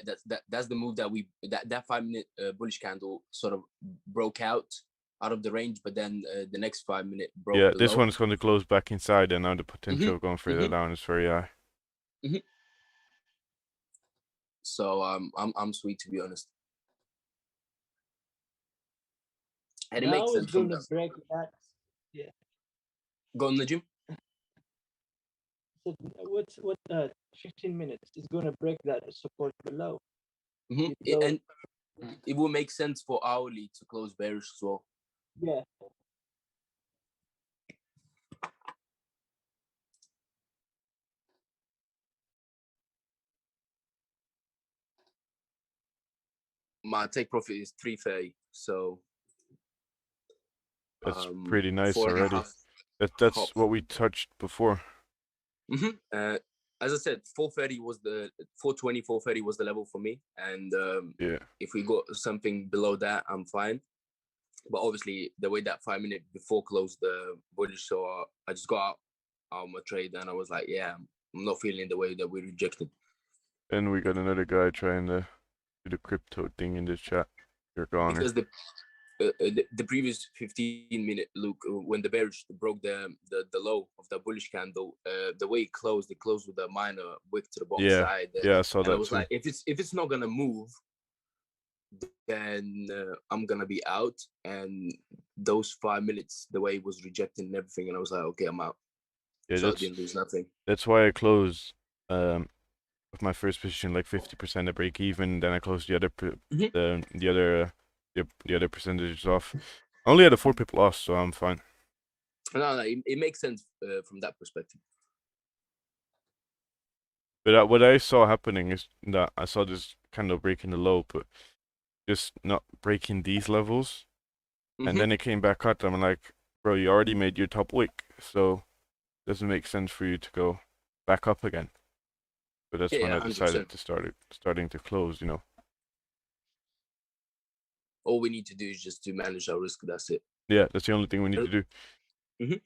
that's the move that 5 minute bullish candle sort of broke out of the range, but then the next 5 minute broke Yeah, below. this one's going to close back inside, and now the potential going further down is very high. So I'm sweet, to be honest. And it Now makes sense it's from gonna that. break that. Yeah. Go on the gym. So what 15 minutes is gonna break that support below. And it will make sense for hourly to close bearish as well. Yeah. My take profit is 330, so That's pretty nice 4.5 already. That's hop. what we touched before. As I said, 430 was the 420, 430 was the level for me, and Yeah. if we got something below that, I'm fine. But obviously, the way that 5 minute before closed the bullish, so I just got out my trade, and I was like, yeah, I'm not feeling the way that we rejected. And we got another guy trying to do the crypto thing in the chat. You're gone. Because the previous 15-minute look, when the bearish broke the low of the bullish candle, the way it closed with a minor wick to the bottom side. Yeah, I saw and that I was too. like, if it's not gonna move, then I'm gonna be out. And those 5 minutes, the way it was rejecting and everything, and I was like, okay, I'm out. Yeah, So I didn't lose nothing. That's why I closed with my first position like 50% of break even. Then I closed the other the other percentages off. I only had a 4 pip loss, so I'm fine. No, it makes sense from that perspective. But what I saw happening is that I saw this candle breaking the low, but just not breaking these levels. And then it came back up. I'm like, bro, you already made your top wick, so it doesn't make sense for you to go back up again. But that's when I 100%. decided to starting to close, you know. All we need to do is just to manage our risk. That's it. Yeah, that's the only thing we need to do.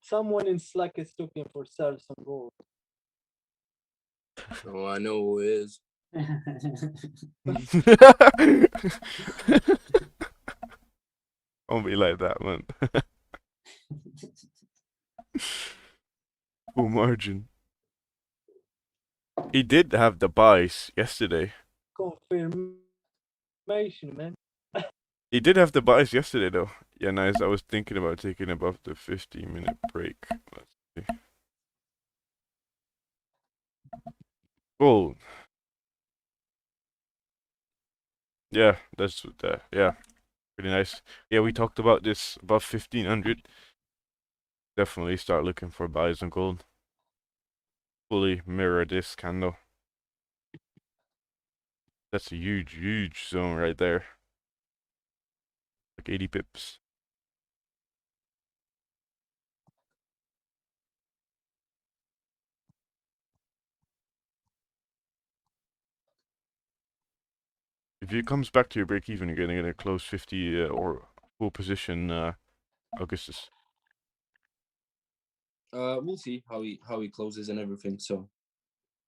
Someone in Slack is looking for sell some gold. Oh, I know who it is. Don't be like that, man. Full margin. He did have the buys yesterday. Confirmation, man. He did have the buys yesterday, though. Yeah, nice. I was thinking about taking above the 15-minute break. Let's see. Gold. Yeah, that's yeah, pretty nice. Yeah, we talked about this above 1500. Definitely start looking for buys on gold. Fully mirror this candle. That's a huge zone right there. Like 80 pips. If it comes back to your break even, you're gonna get a close 50 or full position Augustus. We'll see how he closes and everything. So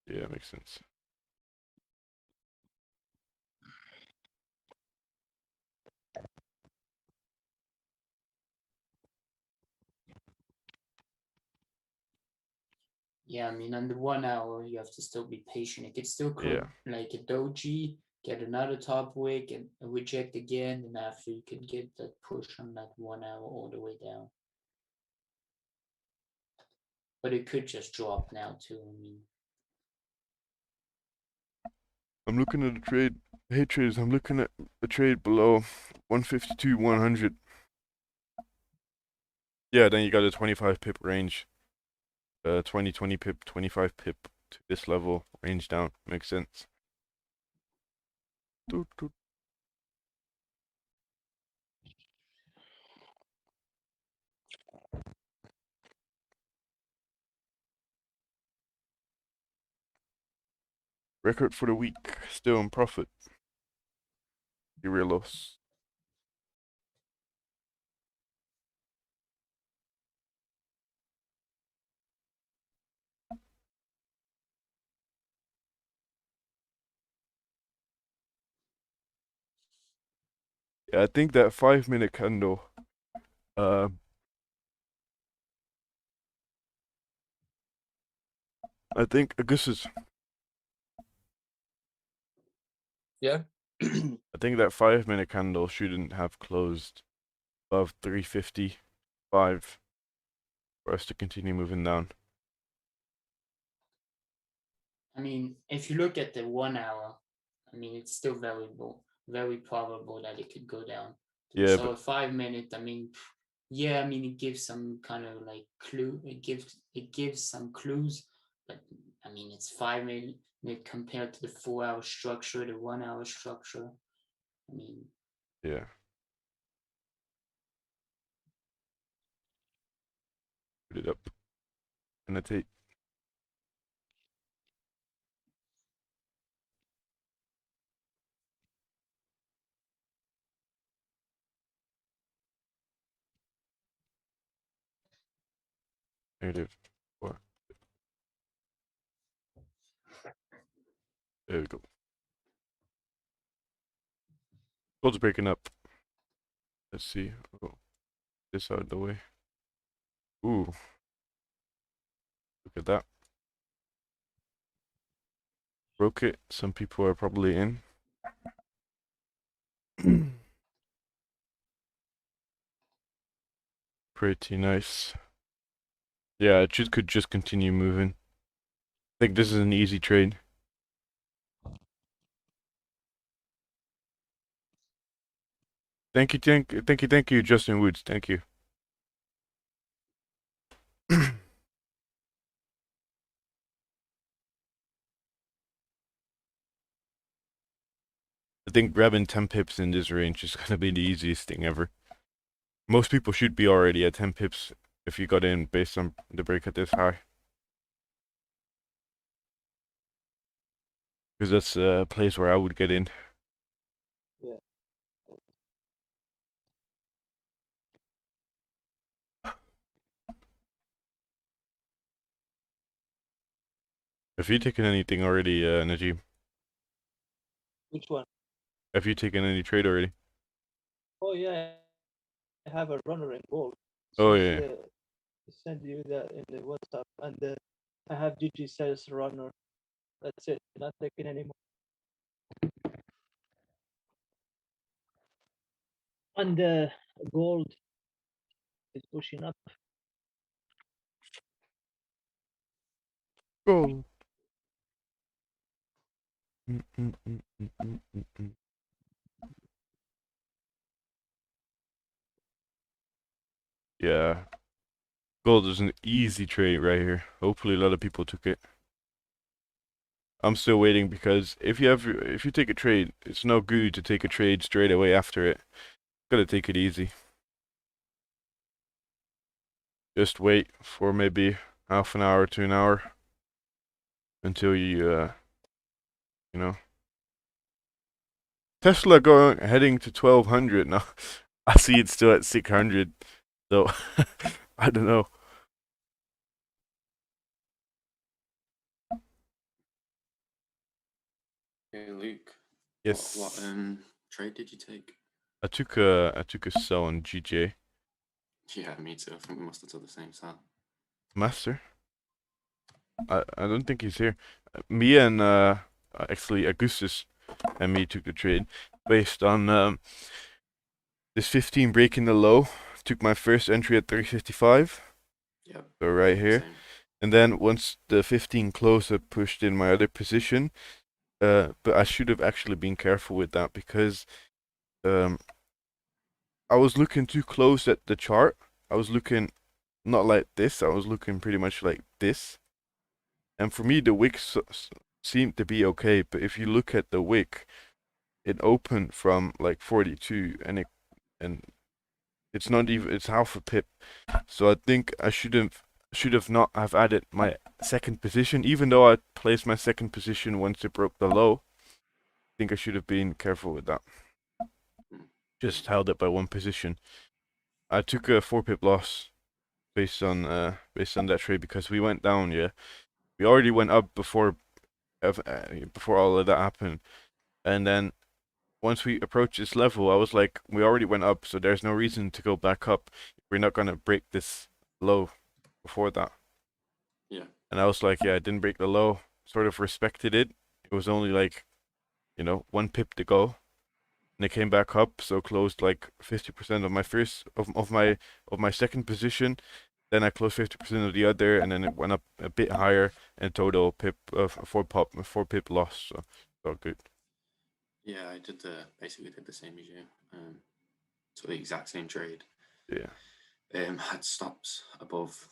yeah, makes sense. Yeah, I mean, on the 1 hour, you have to still be patient. It could still come like a doji, get another top wick, and reject again, and after you can get that push on that 1 hour all the way down. But it could just drop now too. I mean, I'm looking at a trade. Hey traders, I'm looking at a trade below 152, 100. Yeah, then you got a 25 pip range. 20 pip, 25 pip to this level, range down. Makes sense. Record for the week, still in profit. Zero loss. Yeah, I think that 5-minute candle. I think Augustus. Yeah. I think that 5-minute candle shouldn't have closed above 355 for us to continue moving down. I mean, if you look at the 1 hour, I mean, it's still very probable that it could go down. Yeah, so but a 5-minute, I mean, yeah, I mean, it gives some kind of like clue. It gives some clues, but I mean, it's 5-minute compared to the 4-hour structure, the 1 hour structure. I mean, yeah. Put it up. Annotate. Negative 4. There we go. Gold's breaking up. Let's see. Oh, this out of the way. Ooh. Look at that. Broke it. Some people are probably in. Pretty nice. Yeah, it could just continue moving. I think this is an easy trade. Thank you, Justin Woods. Thank you. I think grabbing 10 pips in this range is gonna be the easiest thing ever. Most people should be already at 10 pips if you got in based on the break at this high. Because that's a place where I would get in. Yeah. Have you taken anything already, Najim? Which one? Have you taken any trade already? Oh yeah, I have a runner in gold. Oh Since, yeah. I send you that in the WhatsApp, and I have TzRzetHz runner. That's it. Not taking anymore. And gold is pushing up. Go. Yeah. Gold is an easy trade right here. Hopefully a lot of people took it. I'm still waiting because if you take a trade, it's no good to take a trade straight away after it. Gotta take it easy. Just wait for maybe half an hour to an hour until you know. Tesla heading to 1200 now. I see it's still at 600, so I don't know. Hey Luke. Yes. What trade did you take? I took a sell on GJ. Yeah, me too. I think we must have took the same sell. Master. I don't think he's here. Me and actually Augustus and me took the trade based on this 15 breaking the low. Took my first entry at 355. Yep. So right here. Same. And then once the 15 closed, I pushed in my other position. But I should have actually been careful with that because I was looking too close at the chart. I was looking not like this. I was looking pretty much like this. And for me, the wick seemed to be okay. But if you look at the wick, it opened from like 42, and it's not even, it's half a pip. So I think I should have not have added my second position, even though I placed my second position once it broke the low. I think I should have been careful with that. Just held it by one position. I took a 4-pip loss based on that trade because we went down. Yeah, we already went up before all of that happened, and then once we approach this level, I was like, we already went up, so there's no reason to go back up. We're not gonna break this low before that. Yeah. And I was like, yeah, I didn't break the low. Sort of respected it. It was only like, 1 pip to go. And it came back up, so closed like 50% of my first of my second position. Then I closed 50% of the other, and then it went up a bit higher, and total pip of 4 pip loss. So it's all good. Yeah, I did basically did the same as you. So the exact same trade. Yeah. Had stops above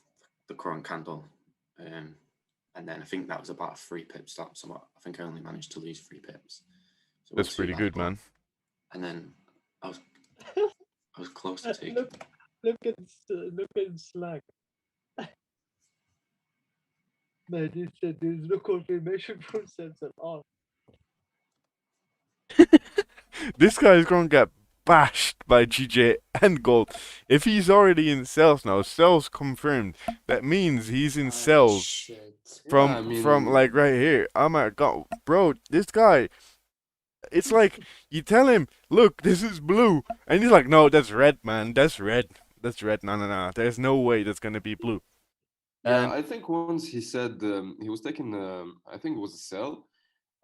the current candle. And then I think that was about a 3 pip stop. So I think I only managed to lose 3 pips. So it That's wasn't too pretty bad, good, but- man. And then I was close to taking. Look at Slack. Man, he said there's no confirmation from sensor on. This guy is gonna get bashed by GJ and Gold. If he's already in cells now, cells confirmed. That means he's in Oh, cells shit. from Yeah, I from mean- like right here. Oh my god, bro, this guy. It's like you tell him, look, this is blue, and he's like, no, that's red, man. That's red. That's red. No, no, no. There's no way that's gonna be blue. Yeah, And I think once he said he was taking, I think it was a sell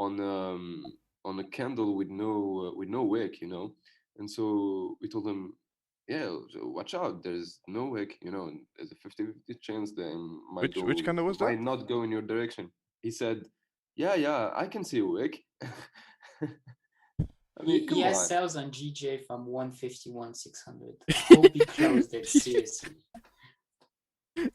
on a candle with no wick, and so we told him, yeah, so watch out, there's no wick, and there's a 50-50 chance that it might which candle was that? might not go in your direction. He said, yeah, I can see a wick. I mean, He come has on. sales on GJ from 151 600. I hope he closed it seriously.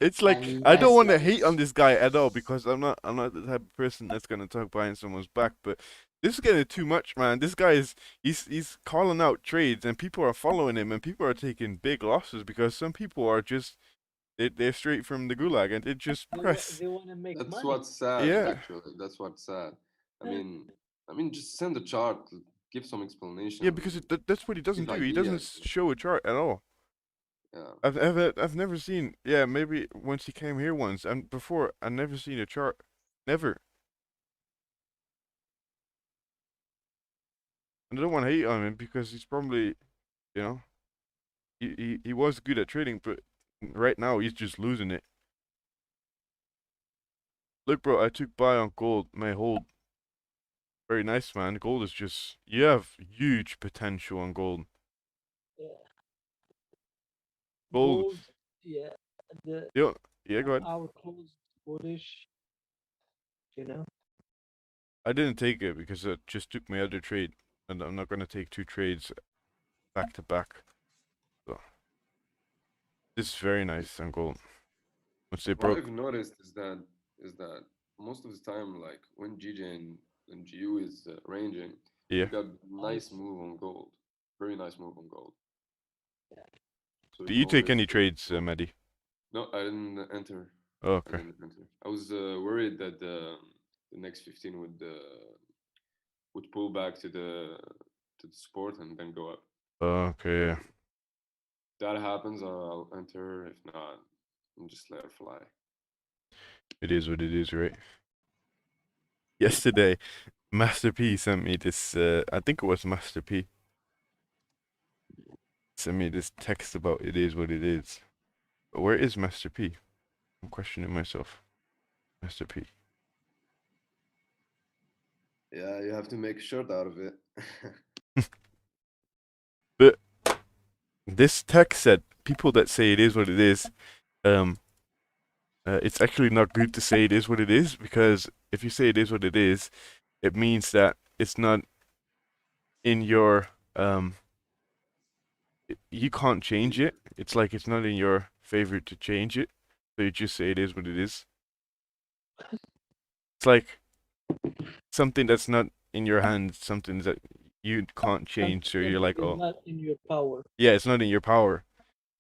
It's like mean, I don't that's want to like- hate on this guy at all because I'm not the type of person that's gonna talk behind someone's back. But this is getting too much, man. This guy he's calling out trades and people are following him and people are taking big losses because some people are just they're straight from the gulag and they just press. They want to make That's money. what's sad. Yeah. Actually, that's what's sad. I mean, just send a chart, give some explanation. Yeah, because that's what he doesn't give do. He doesn't ideas. show a chart at all. Yeah. I've never seen. Yeah, maybe once he came here once, and before I never seen a chart. Never. And I don't want to hate on him because he's probably, you know, he was good at trading, but right now he's just losing it. Look, bro, I took buy on gold. My hold. Very nice, man. Gold is just you have huge potential on gold. Yeah. Gold. Yeah. The Yeah, go ahead. our closed bullish. I didn't take it because it just took my other trade, and I'm not gonna take 2 trades back to back. So this is very nice on gold. Once they What broke, I've noticed is that most of the time, like when GJ and GU is ranging, yeah. you got nice move on gold, very nice move on gold. Yeah. So Do can you take always any take trades, gold. Maddie? No, I didn't enter. Oh, I okay. didn't enter. I was worried that the next 15 would pull back to the support and then go up. Okay. Yeah. If that happens, I'll enter. If not, I'll just let it fly. It is what it is, right? Yesterday, Master P sent me this. I think it was Master P. Sent me this text about it is what it is. But where is Master P? I'm questioning myself. Master P. Yeah, you have to make a shirt out of it. But this text said people that say it is what it is, it's actually not good to say it is what it is because if you say it is what it is, it means that it's not in your you can't change it. It's like it's not in your favor to change it. So you just say it is what it is. It's like something that's not in your hands, something that you can't change. So you're like, Something is oh, not in your power. yeah, it's not in your power.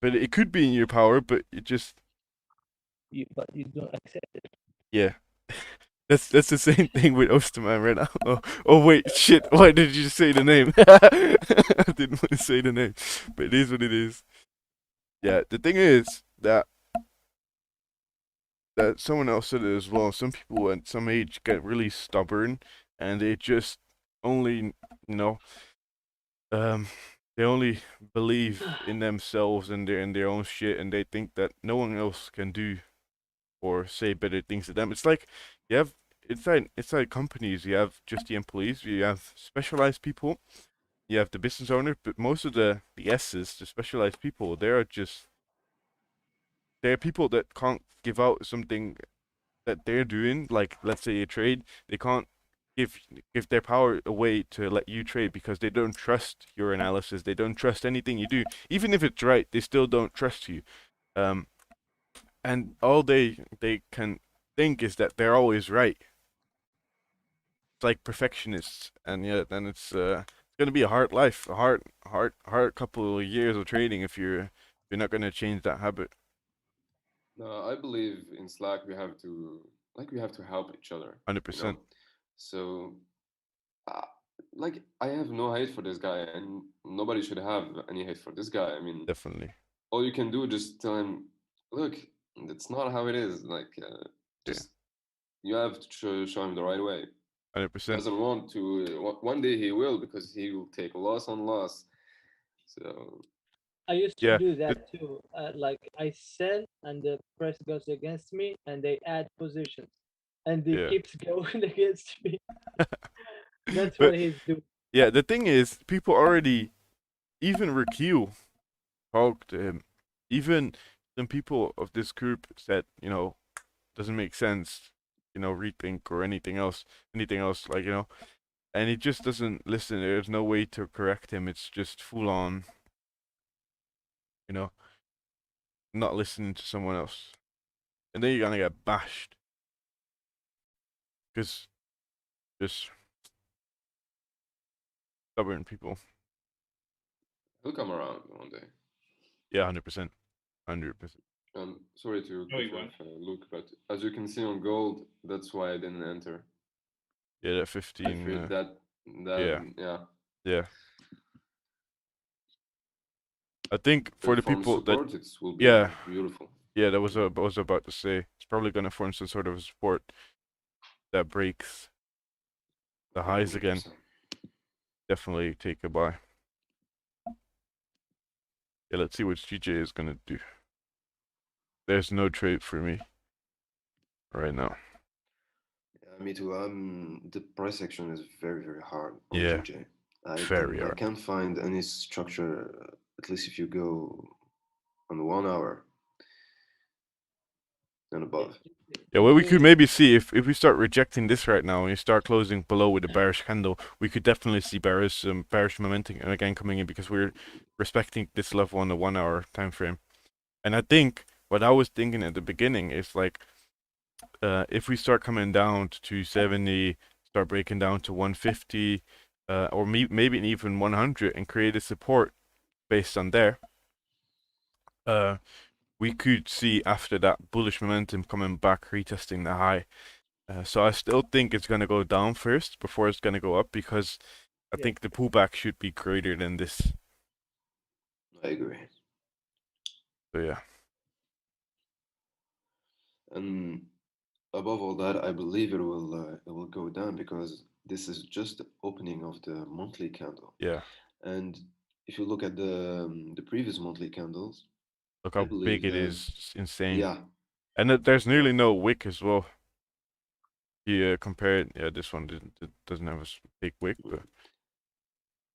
But it could be in your power, but it just, But you don't accept it. yeah. That's the same thing with Osterman right now. Oh wait, shit! Why did you say the name? I didn't want to say the name, but it is what it is. Yeah, the thing is that someone else said it as well. Some people at some age get really stubborn, and they just only, they only believe in themselves and their own shit, and they think that no one else can do or say better things to them. It's like you have inside companies, you have just the employees, you have specialized people, you have the business owner, but most of the S's, the specialized people, they're people that can't give out something that they're doing, like let's say a trade, they can't give give their power away to let you trade because they don't trust your analysis, they don't trust anything you do. Even if it's right, they still don't trust you. And all they can think is that they're always right. It's like perfectionists, and yeah, then it's gonna be a hard life, a hard couple of years of trading if you're not gonna change that habit. No, I believe in Slack we have to help each other, Hundred you know. percent, So, uh, like I have no hate for this guy, and nobody should have any hate for this guy. I mean, definitely. all you can do just tell him, look, that's not how it is. Like, Yeah, just you have to show him the right way. hundred He percent. doesn't want to. One day he will because he will take loss on loss. So I used to Yeah, do that too. Like I sell and the price goes against me, and they add positions, and they yeah. keeps going against me. That's But what he's doing. yeah, the thing is, people already, even Rakil talked to him. Even some people of this group said, doesn't make sense, rethink or anything else, like, and he just doesn't listen. There's no way to correct him. It's just full on, you know, not listening to someone else. And then you're gonna get bashed. Because just stubborn people. he'll come around one day. Yeah, 100%. 100%. Sorry to No, he cut you won't. off, Luke, but as you can see on gold, that's why I didn't enter. Yeah, that I 15. feared that Yeah. yeah. Yeah. I think for But the from people that, support, it will be yeah, beautiful. yeah, that was what I was about to say. It's probably gonna form some sort of support that breaks the Yeah, highs again. 100%. Definitely take a buy. Yeah, let's see what GJ is gonna do. There's no trade for me right now. Yeah, me too. The price action is very, very hard on Yeah, GJ. very I hard. can't find any structure, at least if you go on 1 hour and above. Yeah, well, we could maybe see if we start rejecting this right now and you start closing below with a bearish candle, we could definitely see bearish momentum again coming in because we're respecting this level on the 1 hour time frame. And I think what I was thinking at the beginning is like, if we start coming down to 270, start breaking down to 150, or maybe even 100, and create a support based on there, we could see after that bullish momentum coming back, retesting the high. So I still think it's gonna go down first before it's gonna go up because I Yeah. think the pullback should be greater than this. I agree. So yeah, And above all that, I believe it will go down because this is just the opening of the monthly candle. yeah. And if you look at the previous monthly candles, Look I how big believe it that is. It's insane. yeah, And there's nearly no wick as well. Yeah, compared. Yeah, this one doesn't have a big wick, but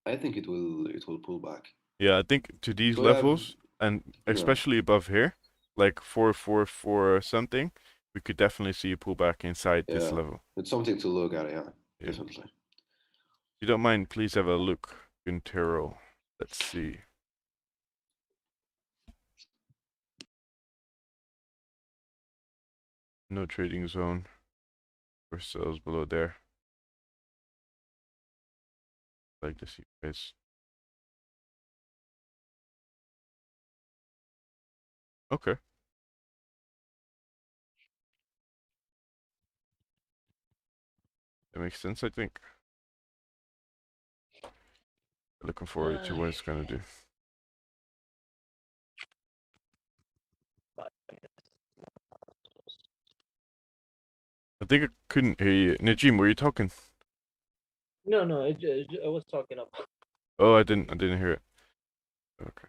I think it will pull back. yeah, I think to these So I have levels and yeah, especially above here, like 444 or something, we could definitely see a pullback inside this yeah, level. it's something to look at. Yeah, Yeah. definitely. If you don't mind, please have a look, Guntero. Let's see. No trading zone for sales below there. Like to see guys. Okay. That makes sense, I think. Looking forward to what it's gonna do. I think I couldn't hear you. Najim, were you talking? No, I was talking about. Oh, I didn't hear it. Okay.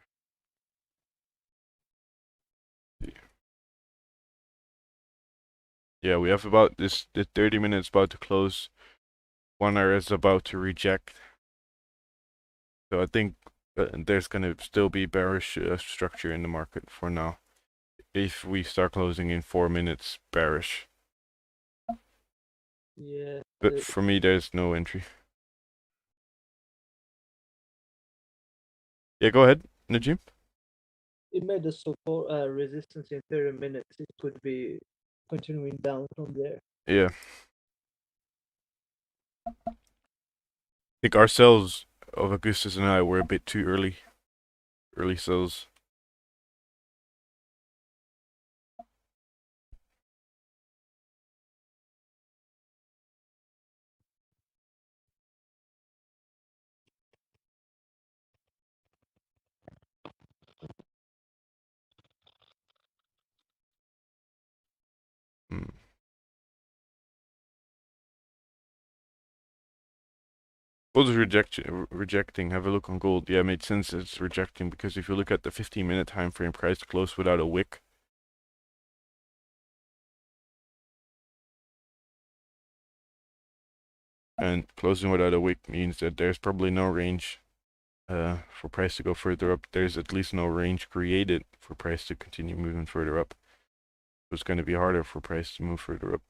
Yeah, we have about this 30 minutes about to close. 1 hour is about to reject. So I think there's gonna still be bearish structure in the market for now. If we start closing in 4 minutes, bearish. Yeah. But for me, there's no entry. Yeah, go ahead, Najim. It made a support resistance in 30 minutes. It could be continuing down from there. Yeah. I think our sells of Augustus and I were a bit too early. Early sells. Hmm. Gold is rejecting. Have a look on gold. Yeah, it made sense it's rejecting because if you look at the 15-minute time frame, price closed without a wick. And closing without a wick means that there's probably no range for price to go further up. There's at least no range created for price to continue moving further up. So it's going to be harder for price to move further up.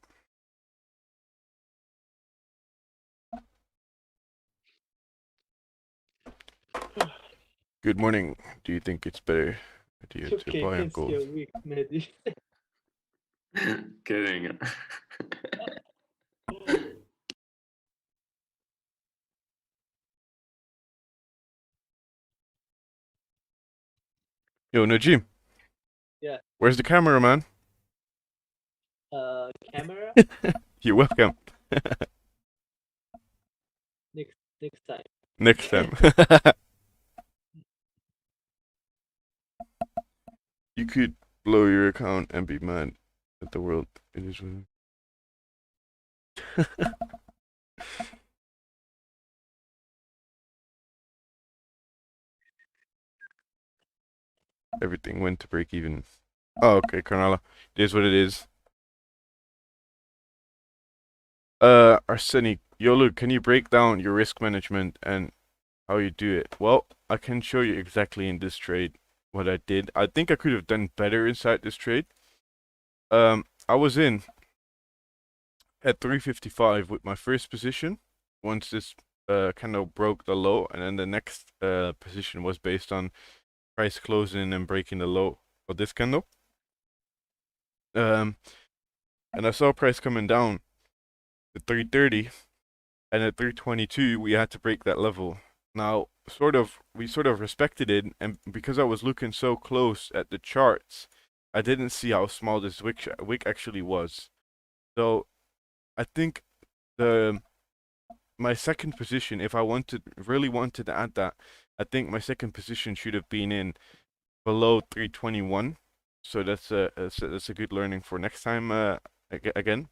Good morning. Do you think it's better idea to Okay, buy on against gold? your weak, Mehdi. Kidding. Yo, Najim. Yeah. Where's the camera, man? Camera? You're welcome. Next time. Next time. You could blow your account and be mad at the world. It is what it is. Everything went to break even. Oh, okay, Carnala. It is what it is. Arsenic, Yolu, can you break down your risk management and how you do it? Well, I can show you exactly in this trade what I did. I think I could have done better inside this trade. I was in at 355 with my first position. Once this candle broke the low, and then the next position was based on price closing and breaking the low of this candle. And I saw price coming down to 330, and at 322 we had to break that level. Now, we sort of respected it, and because I was looking so close at the charts, I didn't see how small this wick actually was. So I think my second position, if I really wanted to add that, I think my second position should have been in below 321. So that's a good learning for next time again.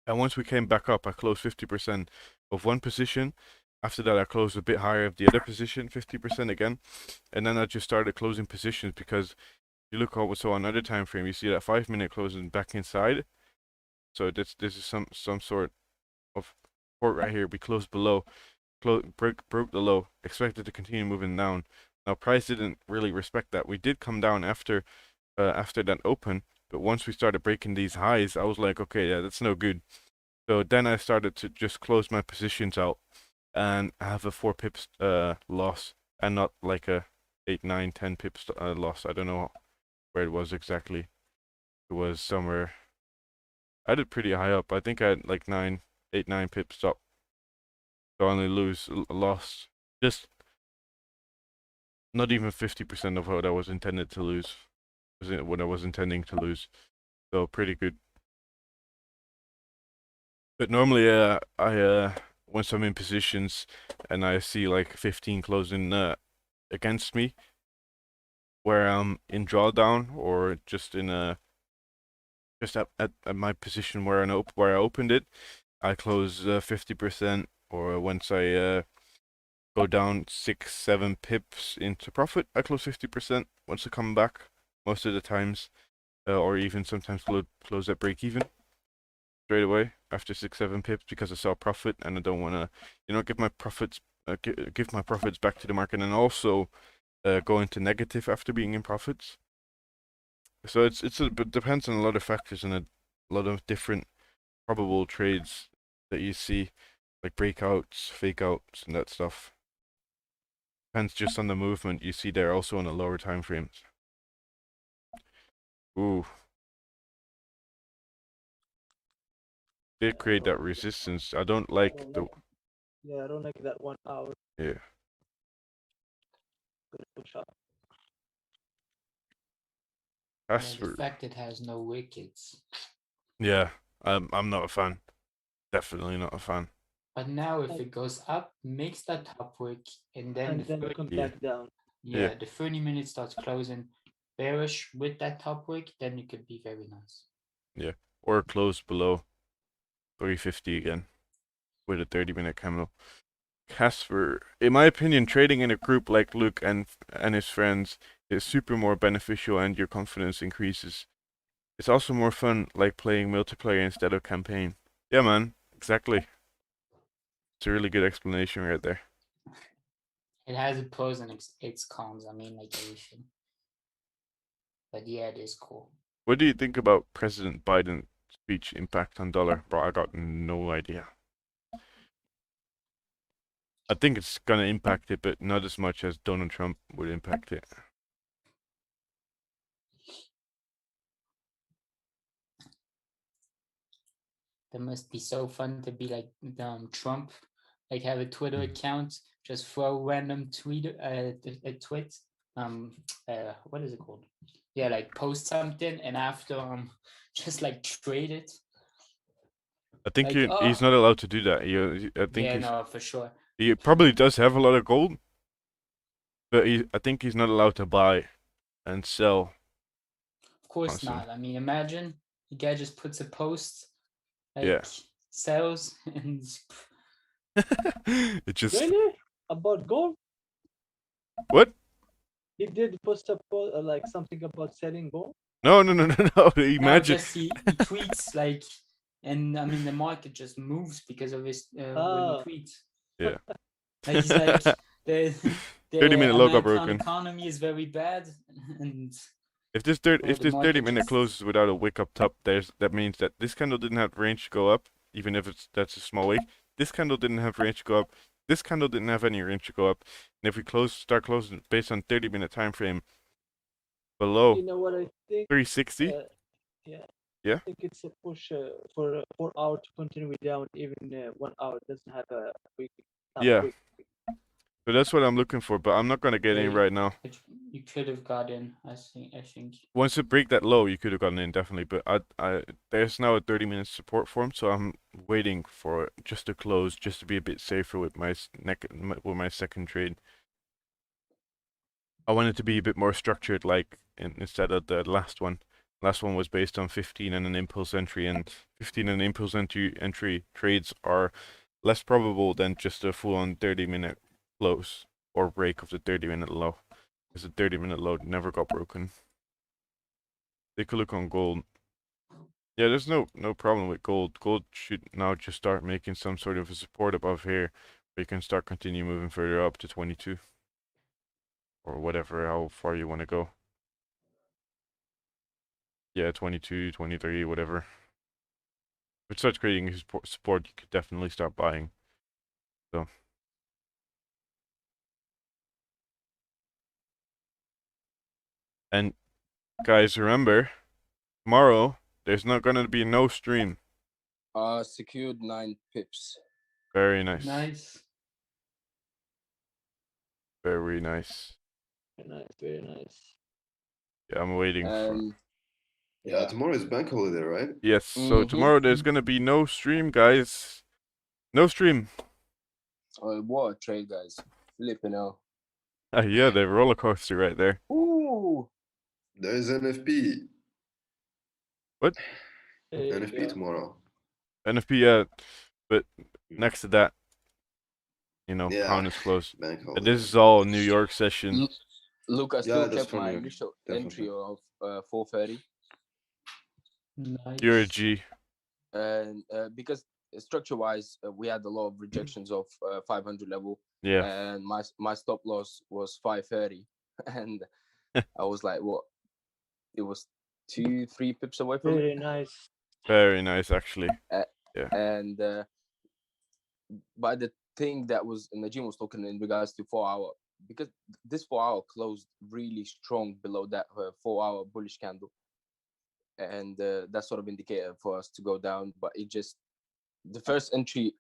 And once we came back up, I closed 50% of one position. After that, I closed a bit higher of the other position, 50% again. And then I just started closing positions because you look also on another time frame, you see that 5-minute closing back inside. So this is some sort of support right here. We closed below, broke the low, expected to continue moving down. Now price didn't really respect that. We did come down after that open, but once we started breaking these highs, I was like, okay, yeah, that's no good. So then I started to just close my positions out and have a 4 pips loss, and not like a 8, 9, 10 pips loss. I don't know where it was exactly. It was somewhere. I did pretty high up. I think I had like 8, 9 pips stop. So I only lost just not even 50% of what I was intended to lose. What I was intending to lose. So pretty good. But normally, once I'm in positions and I see like 15 closing against me, where I'm in drawdown or just in just at my position where I opened it, I close 50%. Or once I go down 6-7 pips into profit, I close 50% once I come back most of the times, or even sometimes close at break even straight away after 6-7 pips because I saw profit and I don't want to, give my profits back to the market and also go into negative after being in profits. So it depends on a lot of factors and a lot of different probable trades that you see, like breakouts, fake outs, and that stuff. Depends just on the movement you see there, also on the lower time frames. Ooh. Did create that resistance. I don't like the. Yeah, I don't like that 1 hour. Yeah. Push up. Yeah, That's the fact it has no wickets. Yeah, I'm not a fan. Definitely not a fan. But now if it goes up, makes that top wick, and then And the then 30, come Yeah. back down. yeah, the 30 minutes starts closing bearish with that top wick, then it could be very nice. Yeah, or close below 350 again with a 30-minute candle. Casper, in my opinion, trading in a group like Luke and his friends is super more beneficial and your confidence increases. It's also more fun, like playing multiplayer instead of campaign. Yeah, man, exactly. It's a really good explanation right there. It has its pros and its cons. I mean, like everything. But yeah, it is cool. What do you think about President Biden's speech impact on dollar? Bro, I got no idea. I think it's gonna impact it, but not as much as Donald Trump would impact it. That must be so fun to be like Trump, like have a Twitter account, just throw random tweet, a tweet, what is it called? Yeah, like post something and after just like trade it. I think Like, he's not allowed to do that. I think yeah, no, for sure. he probably does have a lot of gold, but I think he's not allowed to buy and sell. Of course Awesome. not. I mean, imagine the guy just puts a post, like Yeah. sells and It just Really? About gold? what? He did post up like something about selling gold. No. Imagine. no, just he tweets like, and I mean the market just moves because of his when he tweets. Yeah. Like he's like the 30-minute low got American broken. economy is very bad, and If this 30-minute closes without a wick up top, that means that this candle didn't have range to go up, even if that's a small wick. This candle didn't have range to go up. This candle didn't have any range to go up. And if we start closing based on 30-minute time frame below, you know what I think? 360. Yeah. I think it's a push for 4 hours to continue down. Even 1 hour doesn't have a week. Yeah. So that's what I'm looking for, but I'm not gonna get in right now. You could have got in. I think. Once it break that low, you could have gotten in definitely, but there's now a 30-minute support form, so I'm waiting for it just to close, just to be a bit safer with my second trade. I want it to be a bit more structured, like instead of the last one. Last one was based on 15 and an impulse entry, and 15 and impulse entry trades are less probable than just a full-on 30-minute close or break of the 30-minute low, because the 30-minute low never got broken. Take a look on gold. Yeah, there's no problem with gold. Gold should now just start making some sort of a support above here, where you can start continue moving further up to 22 or whatever, how far you want to go. Yeah, 22, 23, whatever. If it starts creating support, you could definitely start buying. So. And guys, remember, tomorrow there's not gonna be no stream. Secured 9 pips. Very nice. Nice. Very nice. Very nice. Yeah, I'm waiting for. Yeah, tomorrow is bank holiday, right? Yes. So tomorrow there's gonna be no stream, guys. No stream. Oh, what a trade, guys! Flipping out. Yeah, the roller coaster right there. Ooh. There's NFP. What? NFP tomorrow. NFP, yeah. But next to that, you know, Yeah, pound is close. bank But holiday. this is all New York session. Look, I Yeah, still that's kept for my New York, initial definitely. entry of 430, Nice. You're a G. and because structure-wise, we had a lot of rejections of 500 level, Yeah. and my stop loss was 530, and I was like, what? It was 2-3 pips away from Very it, nice. Very nice, actually. Yeah. and by the thing that was Najim was talking in regards to 4 hour, because this 4 hour closed really strong below that 4 hour bullish candle, and that sort of indicator for us to go down. But it just, the first entry,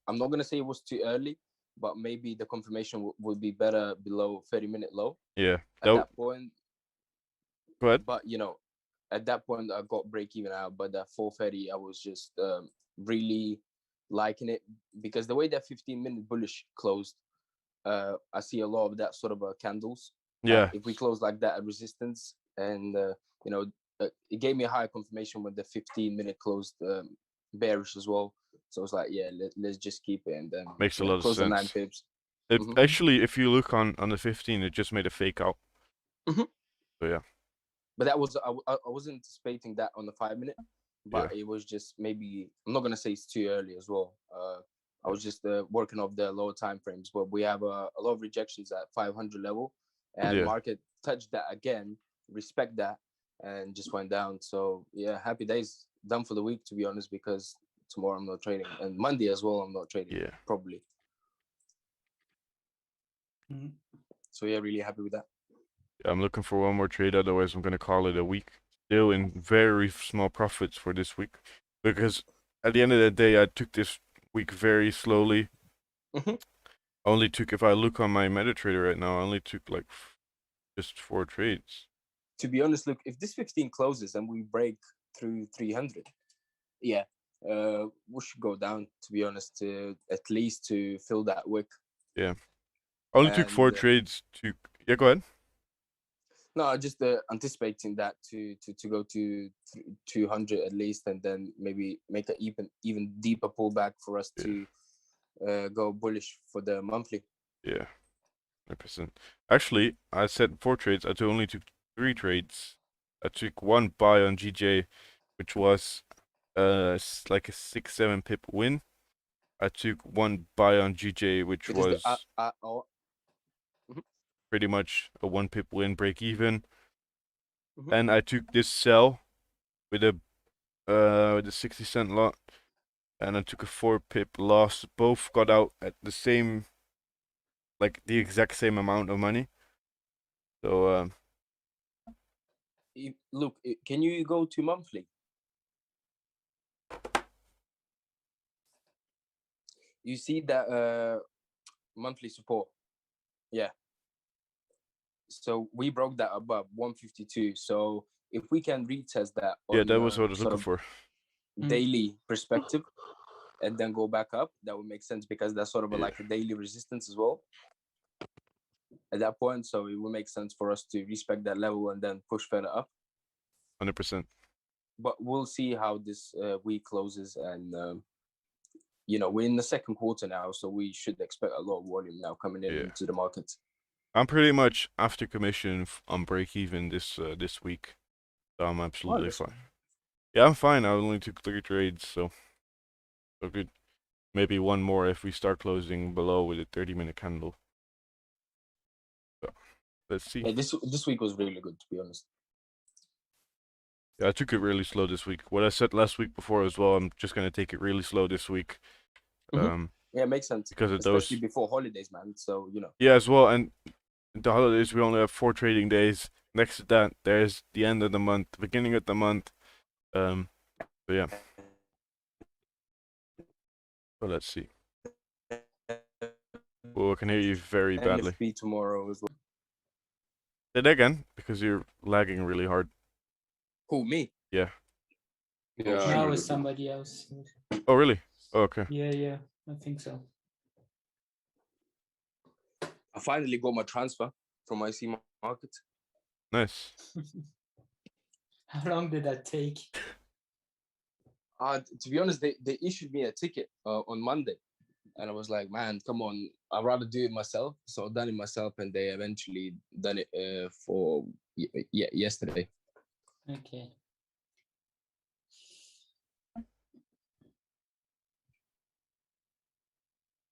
I'm not gonna say it was too early, but maybe the confirmation would be better below 30-minute low Yeah. at that point. Go ahead. But you know, at that point I got break even out, but that 430 I was just really liking it, because the way that 15-minute bullish closed, I see a lot of that sort of candles. Yeah. If we close like that at resistance, and you know, it gave me a higher confirmation when the 15-minute closed bearish as well. So it's like, yeah, let's just keep it, and then Makes a lot of close the 9 sense. pips. It, Actually, if you look on the 15, it just made a fake out. Mhm. So yeah. But that was, I wasn't anticipating that on the 5-minute, but it was just, maybe, I'm not gonna say it's too early as well. I was just working off the lower time frames, but we have a lot of rejections at 500 level, and Yeah. market touched that again, respect that, and just went down. So yeah, happy days, done for the week, to be honest, because tomorrow I'm not trading, and Monday as well I'm not trading. Yeah. Probably. Mhm. So yeah, really happy with that. I'm looking for one more trade, otherwise I'm gonna call it a week. Still in very small profits for this week, because at the end of the day, I took this week very slowly. Only took, if I look on my MetaTrader right now, I only took like just 4 trades. To be honest, look, if this 15 closes and we break through 300, yeah, we should go down, to be honest, to at least to fill that wick. Yeah. I only took 4 trades to, yeah, go ahead. No, just anticipating that to go to 200 at least, and then maybe make an even deeper pullback for us to go bullish for the monthly. Yeah, 100%. Actually, I said 4 trades. I only took 3 trades. I took 1 buy on GJ, which was like a 6-7 pip win. I took 1 buy on GJ, which Because was pretty much a 1 pip win, break even. And I took this sell with a 60-cent lot, and I took a 4 pip loss. Both got out at the same, like the exact same amount of money. So look, can you go to monthly? You see that monthly support? Yeah. So we broke that above 152. So if we can retest that on yeah, that was what I was looking for. Daily perspective, and then go back up, that would make sense, because that's sort of like a daily resistance as well at that point. So it would make sense for us to respect that level and then push further up. 100%. But we'll see how this week closes, and you know, we're in the second quarter now, so we should expect a lot of volume now coming into the market. I'm pretty much after commission on break even this week, so I'm absolutely fine. Yeah, I'm fine. I only took 3 trades, so good. Maybe 1 more if we start closing below with a 30-minute candle. So let's see. Yeah, this week was really good, to be honest. Yeah, I took it really slow this week. What I said last week before as well, I'm just gonna take it really slow this week. Yeah, it makes sense, because of especially those before holidays, man. So you know. Yeah, as well, and the holidays we only have 4 trading days. Next to that, there's the end of the month, beginning of the month. So yeah. So let's see. Oh, I can hear you very badly. NFP tomorrow as well. Say that again, because you're lagging really hard. Who, me? Yeah. Now it's somebody else. Oh, really? Oh, okay. Yeah, I think so. I finally got my transfer from IC Market. Nice. How long did that take? To be honest, they issued me a ticket on Monday, and I was like, man, come on, I'd rather do it myself. So I've done it myself, and they eventually done it for yesterday. Okay.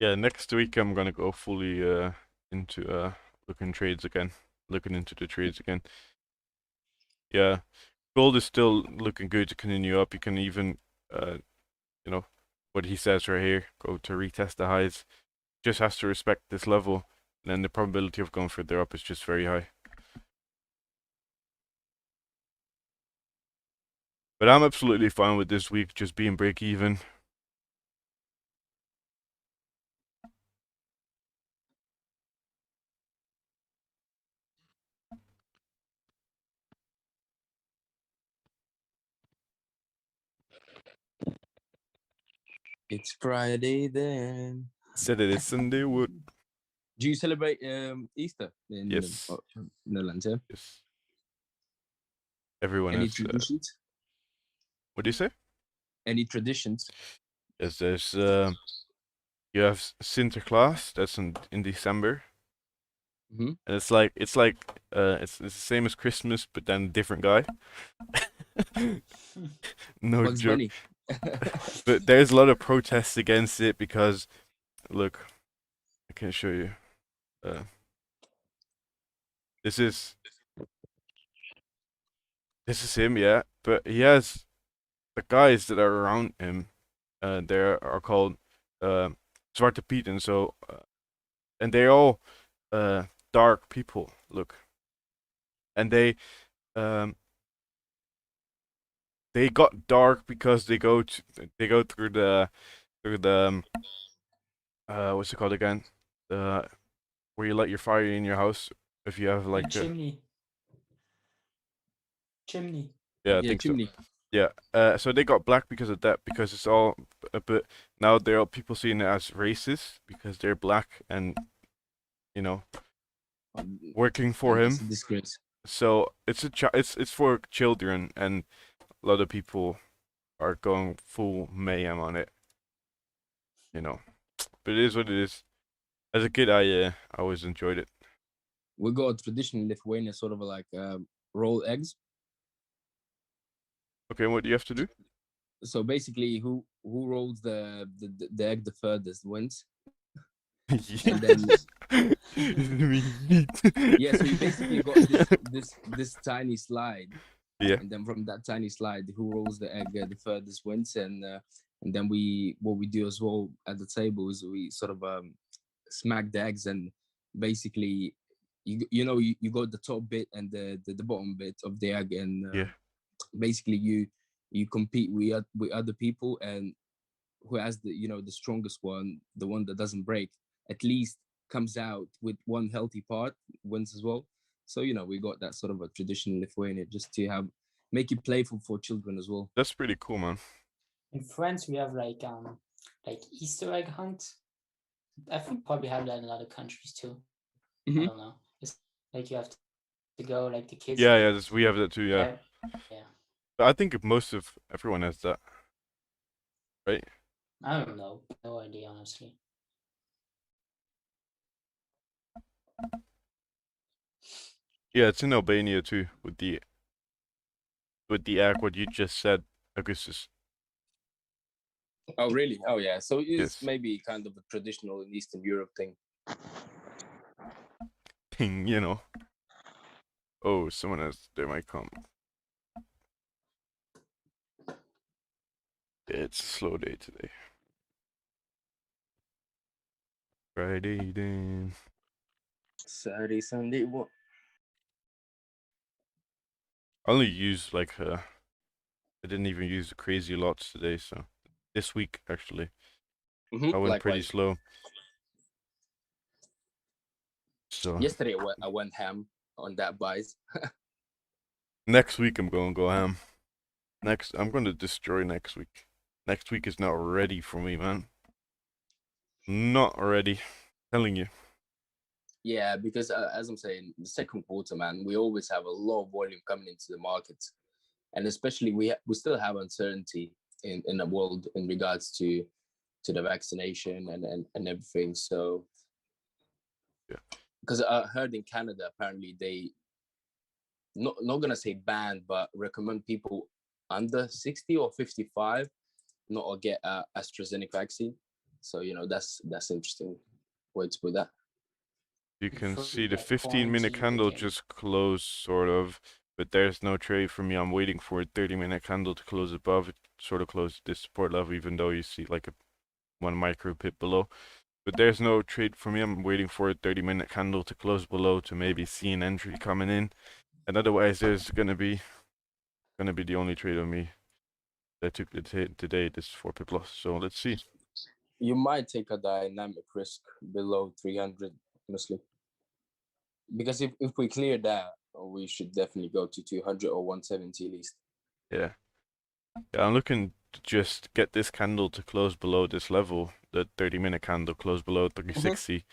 Yeah, next week I'm gonna go fully into looking into the trades again. Yeah, gold is still looking good to continue up. You can even, you know, what he says right here, go to retest the highs. Just has to respect this level, and then the probability of going further up is just very high. But I'm absolutely fine with this week just being break even. It's Friday then. Saturday, Sunday, what? Do you celebrate Easter in Yes. Netherlands? Yeah. Yes. Everyone Any has. traditions? What do you say? Any traditions? Yes, there's you have Sinterklaas. That's in December. Mm-hmm. And it's the same as Christmas, but then a different guy. No Bugs joke. Bunny. But there's a lot of protests against it because, look, I can show you. This is him, yeah. But he has the guys that are around him. They are called Zwarte Pieten. So, and they're all dark people. Look, and they got dark because they go through the what's it called again? The where you light your fire in your house if you have The like a chimney. yeah, I Yeah, think so. chimney. Yeah. So they got black because of that because it's all but now there are people seeing it as racist because they're black and you know working for It's him. a disgrace. So it's it's for children and a lot of people are going full mayhem on it. You know. But it is what it is. As a kid I always enjoyed it. We got a tradition in Lithuania, sort of like roll eggs. Okay, what do you have to do? So basically, who rolls the egg the furthest wins. And then yeah, so you basically got this tiny slide. Yeah. And then from that tiny slide, who rolls the egg the furthest wins. And then what we do as well at the table is we sort of smack the eggs, and basically you got the top bit and the bottom bit of the egg, and Yeah. basically you compete with other people, and who has the strongest one, the one that doesn't break, at least comes out with one healthy part, wins as well. So we got that sort of a tradition in Lithuania, just to make it playful for children as well. That's pretty cool, man. In France, we have like Easter egg hunt. I think probably have that in other countries too. Mhm. I don't know. It's like you have to go, like the kids. Yeah, we have that too, yeah. Yeah. But I think most of everyone has that. Right? I don't know. No idea, honestly. Yeah, it's in Albania too, with the act what you just said, Augustus. Oh, really? Oh, yeah. So it's Yes. maybe kind of a traditional in Eastern Europe thing. You know. Oh, someone has there might come. It's a slow day today. Friday then. Saturday, Sunday, what? I only used like I didn't even use the crazy lots today, so this week actually. I went pretty Likewise. slow. So Yesterday I went ham on that buys. next week I'm gonna go ham. I'm gonna destroy next week. Next week is not ready for me, man. Not ready. Telling you. Yeah, because as I'm saying, the second quarter, man, we always have a lot of volume coming into the market, and especially we still have uncertainty in the world in regards to to the vaccination and everything. So Yeah. Because I heard in Canada apparently they not gonna say banned, but recommend people under 60 or 55 not to get a AstraZeneca vaccine. So that's interesting way to put that. You can For see the that 15-minute quarantine candle again. just closed, sort of, but there's no trade for me. I'm waiting for a 30-minute candle to close above it, sort of close this support level, even though you see like a 1 micro pip below. But there's no trade for me. I'm waiting for a 30-minute candle to close below to maybe see an entry coming in, and otherwise there's gonna be the only trade on me that took the today, this 4 pip loss. So let's see. You might take a dynamic risk below 300, honestly. Because if we clear that, we should definitely go to 200 or 170 at least. Yeah, I'm looking to just get this candle to close below this level, the 30-minute candle close below 360.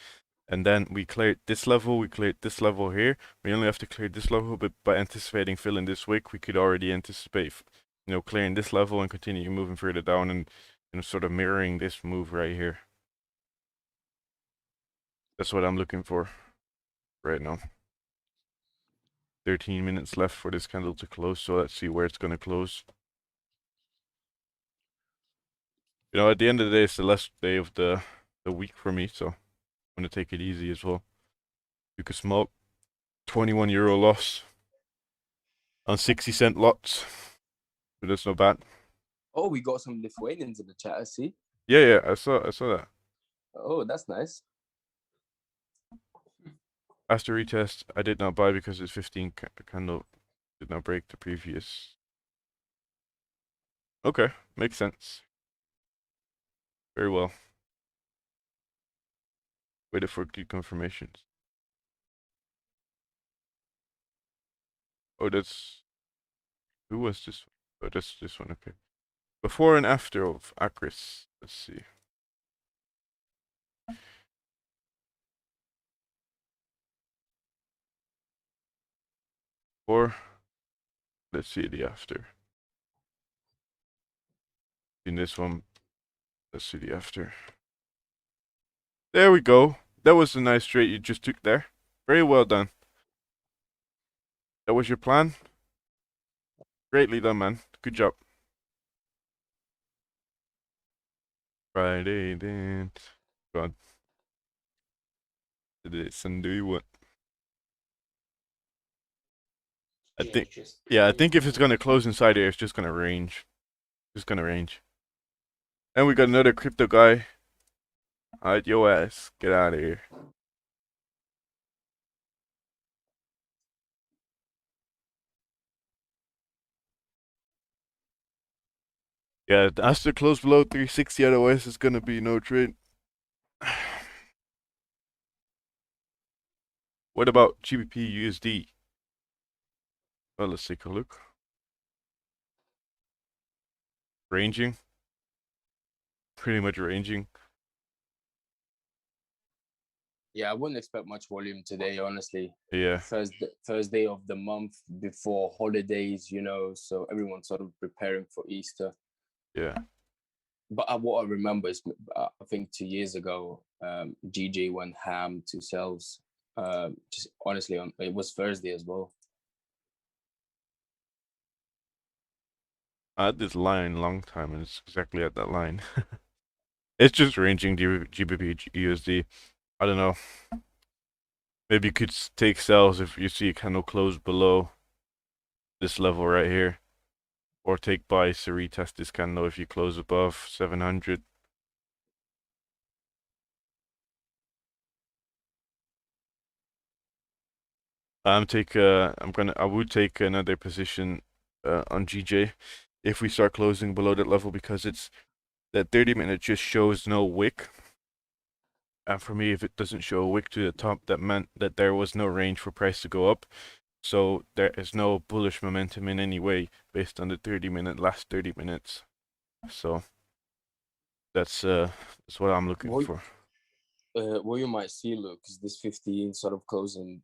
And then we cleared this level, we cleared this level here. We only have to clear this level, but by anticipating filling this wick, we could already anticipate, clearing this level and continue moving further down and, sort of mirroring this move right here. That's what I'm looking for right now. 13 minutes left for this candle to close, so let's see where it's going to close. At the end of the day, it's the last day of the week for me, so I'm going to take it easy as well. You could smoke. 21 euro loss on 60-cent lots, but that's not bad. Oh, we got some Lithuanians in the chat, I see. Yeah, I saw that. Oh, that's nice. After retest, I did not buy because its 15 candle did not break the previous. Okay, makes sense. Very well. Waited for good confirmations. Oh, that's... Who was this? Oh, that's this one, okay. Before and after of Acris. Let's see. Or, let's see the after. In this one, let's see the after. There we go. That was a nice trade you just took there. Very well done. That was your plan? Greatly done, man. Good job. Friday then. God. It's and do you what? I think, yeah, I think if it's gonna close inside here, it's just gonna range. Just gonna range. And we got another crypto guy. Alright, yo ass, get out of here. Yeah, it has to close below 360, otherwise it's gonna be no trade. What about GBP USD? Well, let's take a look. Ranging. Pretty much ranging. Yeah, I wouldn't expect much volume today, honestly. Yeah. First day of the month before holidays, so everyone's sort of preparing for Easter. Yeah. But what I remember is, I think 2 years ago, GJ went ham to sells. Just honestly, it was Thursday as well. I had this line long time, and it's exactly at that line. It's just ranging GBP USD. I don't know. Maybe you could take sells if you see a candle close below this level right here. Or take buys to retest this candle if you close above 700. I would take another position on GJ if we start closing below that level, because it's that 30-minute just shows no wick. And for me, if it doesn't show a wick to the top, that meant that there was no range for price to go up. So there is no bullish momentum in any way based on the last 30 minutes. So that's what I'm looking for. What you might see, Luke, is this 15 sort of closing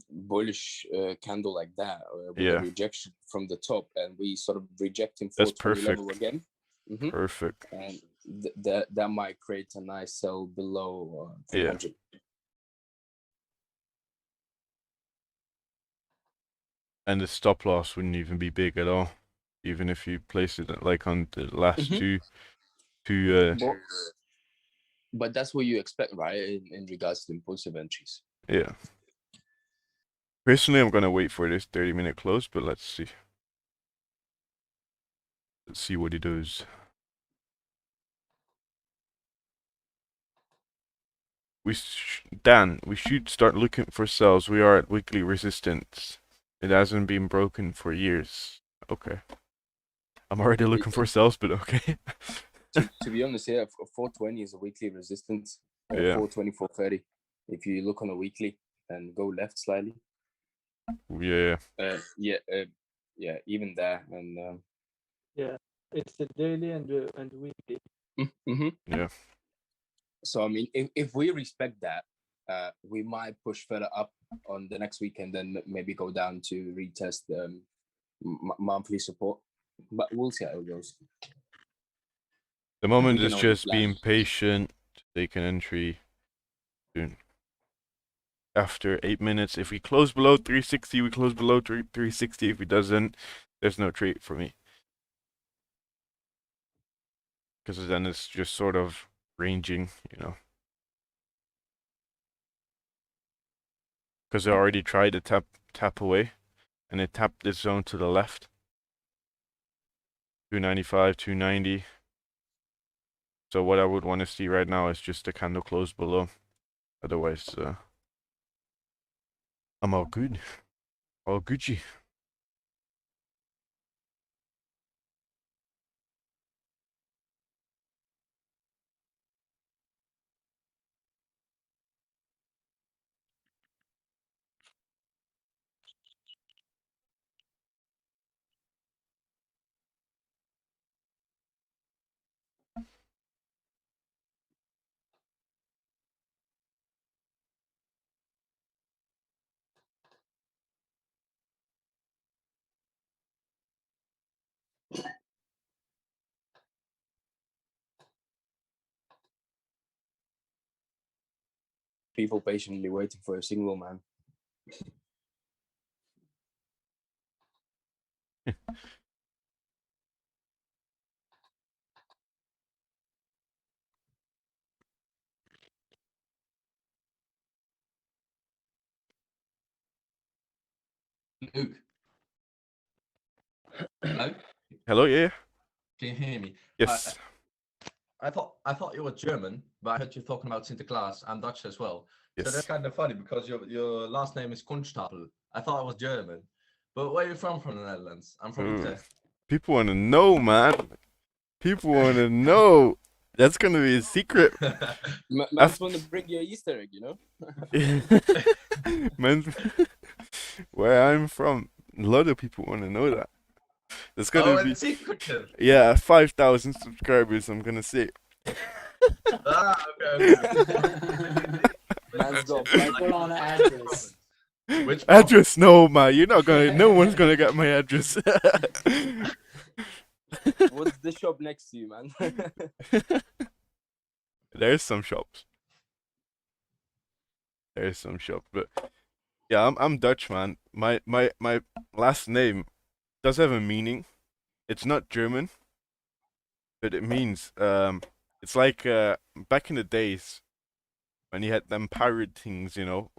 bullish candle like that, with a rejection from the top, and we sort of rejecting 420 level again. Perfect. And that might create a nice sell below 300. And the stop loss wouldn't even be big at all, even if you place it like on the last two. But that's what you expect, right? In regards to impulsive entries. Yeah. Personally, I'm gonna wait for this 30-minute close, but let's see. Let's see what he does. Dan, we should start looking for sells. We are at weekly resistance. It hasn't been broken for years. Okay. I'm already looking for sells, but okay. to be honest, yeah, 420 is a weekly resistance. 420, 430. If you look on a weekly and go left slightly. Yeah. Yeah, even there. And yeah, it's the daily and weekly. Yeah. So I mean, if we respect that, we might push further up on the next weekend, then maybe go down to retest the monthly support. But we'll see how it goes. The moment is just being patient, take an entry soon. After 8 minutes, if we close below 360, we close below 360. If it doesn't, there's no trade for me. Because then it's just sort of ranging, you know. Because I already tried to tap away, and it tapped this zone to the left. 295, 290. So what I would want to see right now is just a candle close below. Otherwise, I'm all good. All Gucci. People patiently waiting for a signal, man. Luke. Hello? Hello, yeah? Can you hear me? Yes. I thought you were German, but I heard you talking about Sinterklaas. I'm Dutch as well. Yes. So that's kind of funny because your last name is Kunstapel. I thought I was German. But where are you from the Netherlands? I'm from Utrecht. People want to know, man. People want to know. That's going to be a secret. Man's want to bring you an Easter egg, you know? Man's where I'm from, a lot of people want to know that. It's gonna be secretive. Yeah, 5,000 subscribers. I'm gonna say. Okay. Man's got Put on an address. Which address? No, man. You're not gonna. No one's gonna get my address. What's the shop next to you, man? There's some shops. But yeah, I'm Dutch, man. My last name does have a meaning. It's not German, but it means it's like back in the days when you had them pirate things, you know,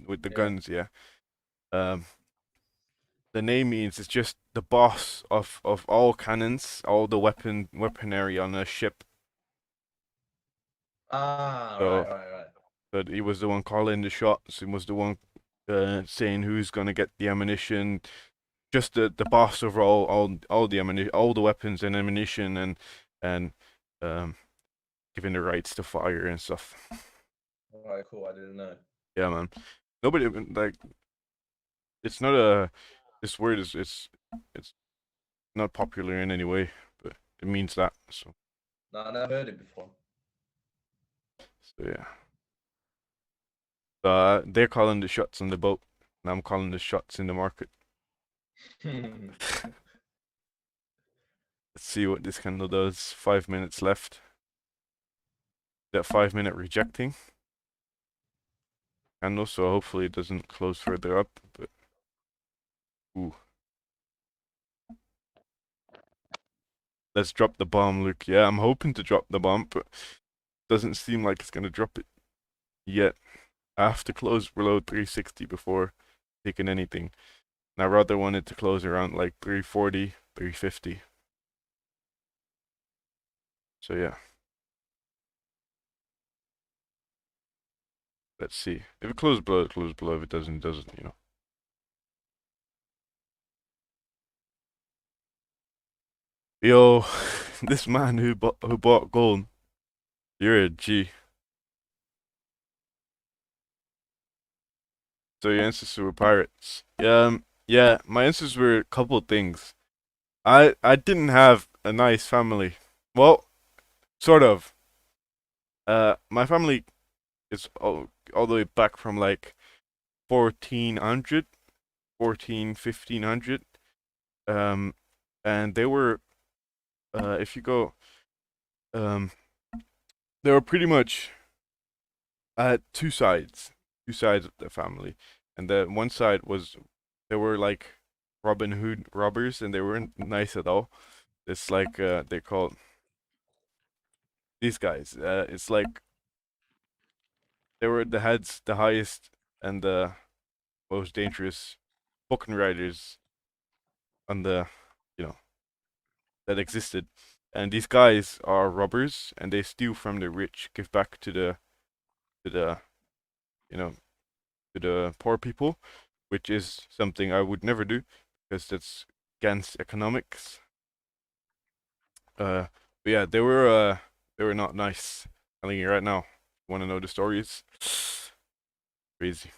with the guns, yeah. The name means it's just the boss of all cannons, all the weaponry on a ship. Right. But he was the one calling the shots. He was the one saying who's gonna get the ammunition. Just the boss of all the ammunition, all the weapons and ammunition, and giving the rights to fire and stuff. Alright, cool. I didn't know. Yeah, man. Nobody like. It's not a. This word is it's not popular in any way, but it means that. So. No, I never heard it before. So yeah. They're calling the shots on the boat, and I'm calling the shots in the market. Let's see what this candle does. 5 minutes left. that 5-minute rejecting candle, so hopefully it doesn't close further up. But ooh, let's drop the bomb, Luke. Yeah, I'm hoping to drop the bomb, but doesn't seem like it's gonna drop it yet. I have to close below 360 before taking anything. And I rather wanted to close around like 340, 350. So yeah. Let's see. If it closes below, it closes below. If it doesn't, it doesn't, you know. Yo, this man who bought gold, you're a G. So your ancestors were pirates. Yeah, my ancestors were a couple of things. I didn't have a nice family. Well, sort of. My family is all the way back from like 1400, 1500. And they were, if you go, they were pretty much two sides of the family, and the one side was they were like Robin Hood robbers, and they weren't nice at all. It's like they called these guys. It's like they were the heads, the highest, and the most dangerous book writers on the, you know, that existed. And these guys are robbers, and they steal from the rich, give back to the you know to the poor people, which is something I would never do because that's against economics. But yeah, they were not nice. I'm telling you right now. Want to know the stories? Crazy.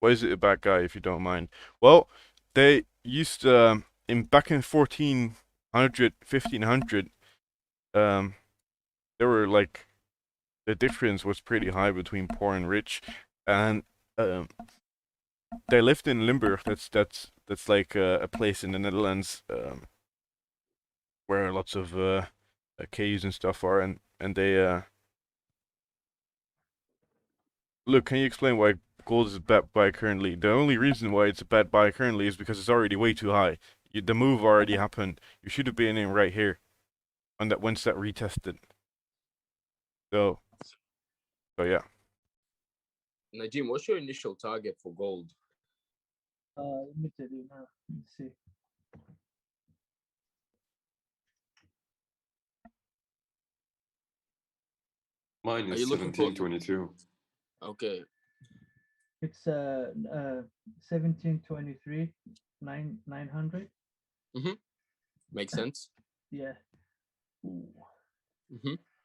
Why is it a bad guy if you don't mind? Well, they used in back in 1400, 1500, they were like the difference was pretty high between poor and rich, and they lived in Limburg. That's like a place in the Netherlands where lots of caves and stuff are, and they look. Can you explain why gold is a bad buy currently? The only reason why it's a bad buy currently is because it's already way too high. The move already happened. You should have been in right here, on that once that retested. So yeah. Najim, what's your initial target for gold? Let me tell you now. Let's see. Mine Are is you looking for? 1722. Okay. It's 1723, 900. Makes sense. Yeah.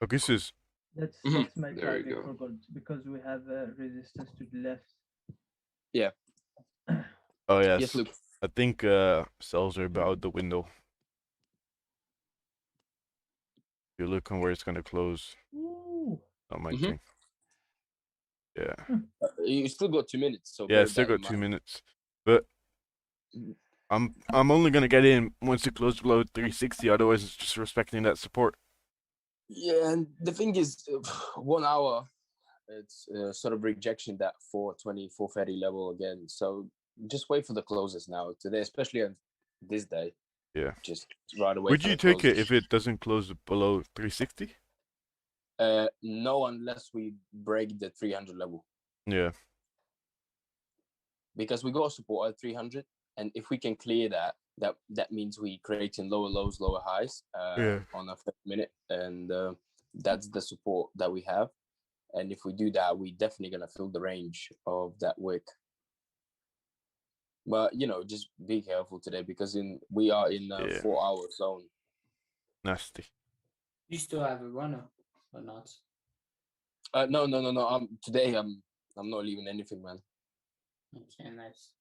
Okay, sis. That's my There you target go. for gold because we have resistance to the left. Yeah. Oh yes. Yes, Luke. I think cells are about out the window. You're looking where it's gonna close. Ooh. Not my thing. Yeah. You still got 2 minutes, so Yeah, bear still that in got 2 mind. minutes. But I'm only gonna get in once it closes below 360. Otherwise, it's just respecting that support. Yeah, and the thing is, 1 hour, it's sort of rejection that 420, 430 level again. So just wait for the closes now today, especially on this day. Yeah. Just right away. Would you take it if it doesn't close below 360? No, unless we break the 300 level. Yeah. Because we got support at 300, and if we can clear that means we creating lower lows, lower highs on a 30-minute, and that's the support that we have. And if we do that, we definitely gonna fill the range of that wick. But just be careful today because we are in a 4-hour zone. Nasty. You still have a runner or not? No. Today I'm not leaving anything, man. Okay, nice.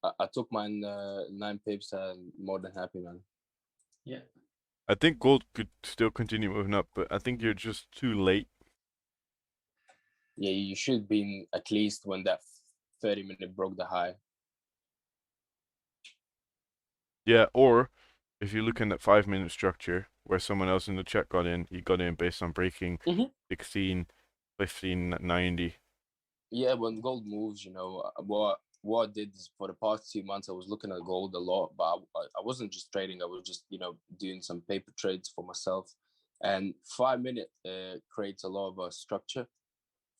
I took mine 9 pips and more than happy, man. Yeah. I think gold could still continue moving up, but I think you're just too late. Yeah, you should be in at least when that 30-minute broke the high. Yeah, or if you're looking at 5-minute structure, where someone else in the chat got in, he got in based on breaking 16, 15, 90. Yeah, when gold moves, you know, what I did is for the past 2 months, I was looking at gold a lot, but I wasn't just trading. I was just, you know, doing some paper trades for myself. And 5-minute creates a lot of structure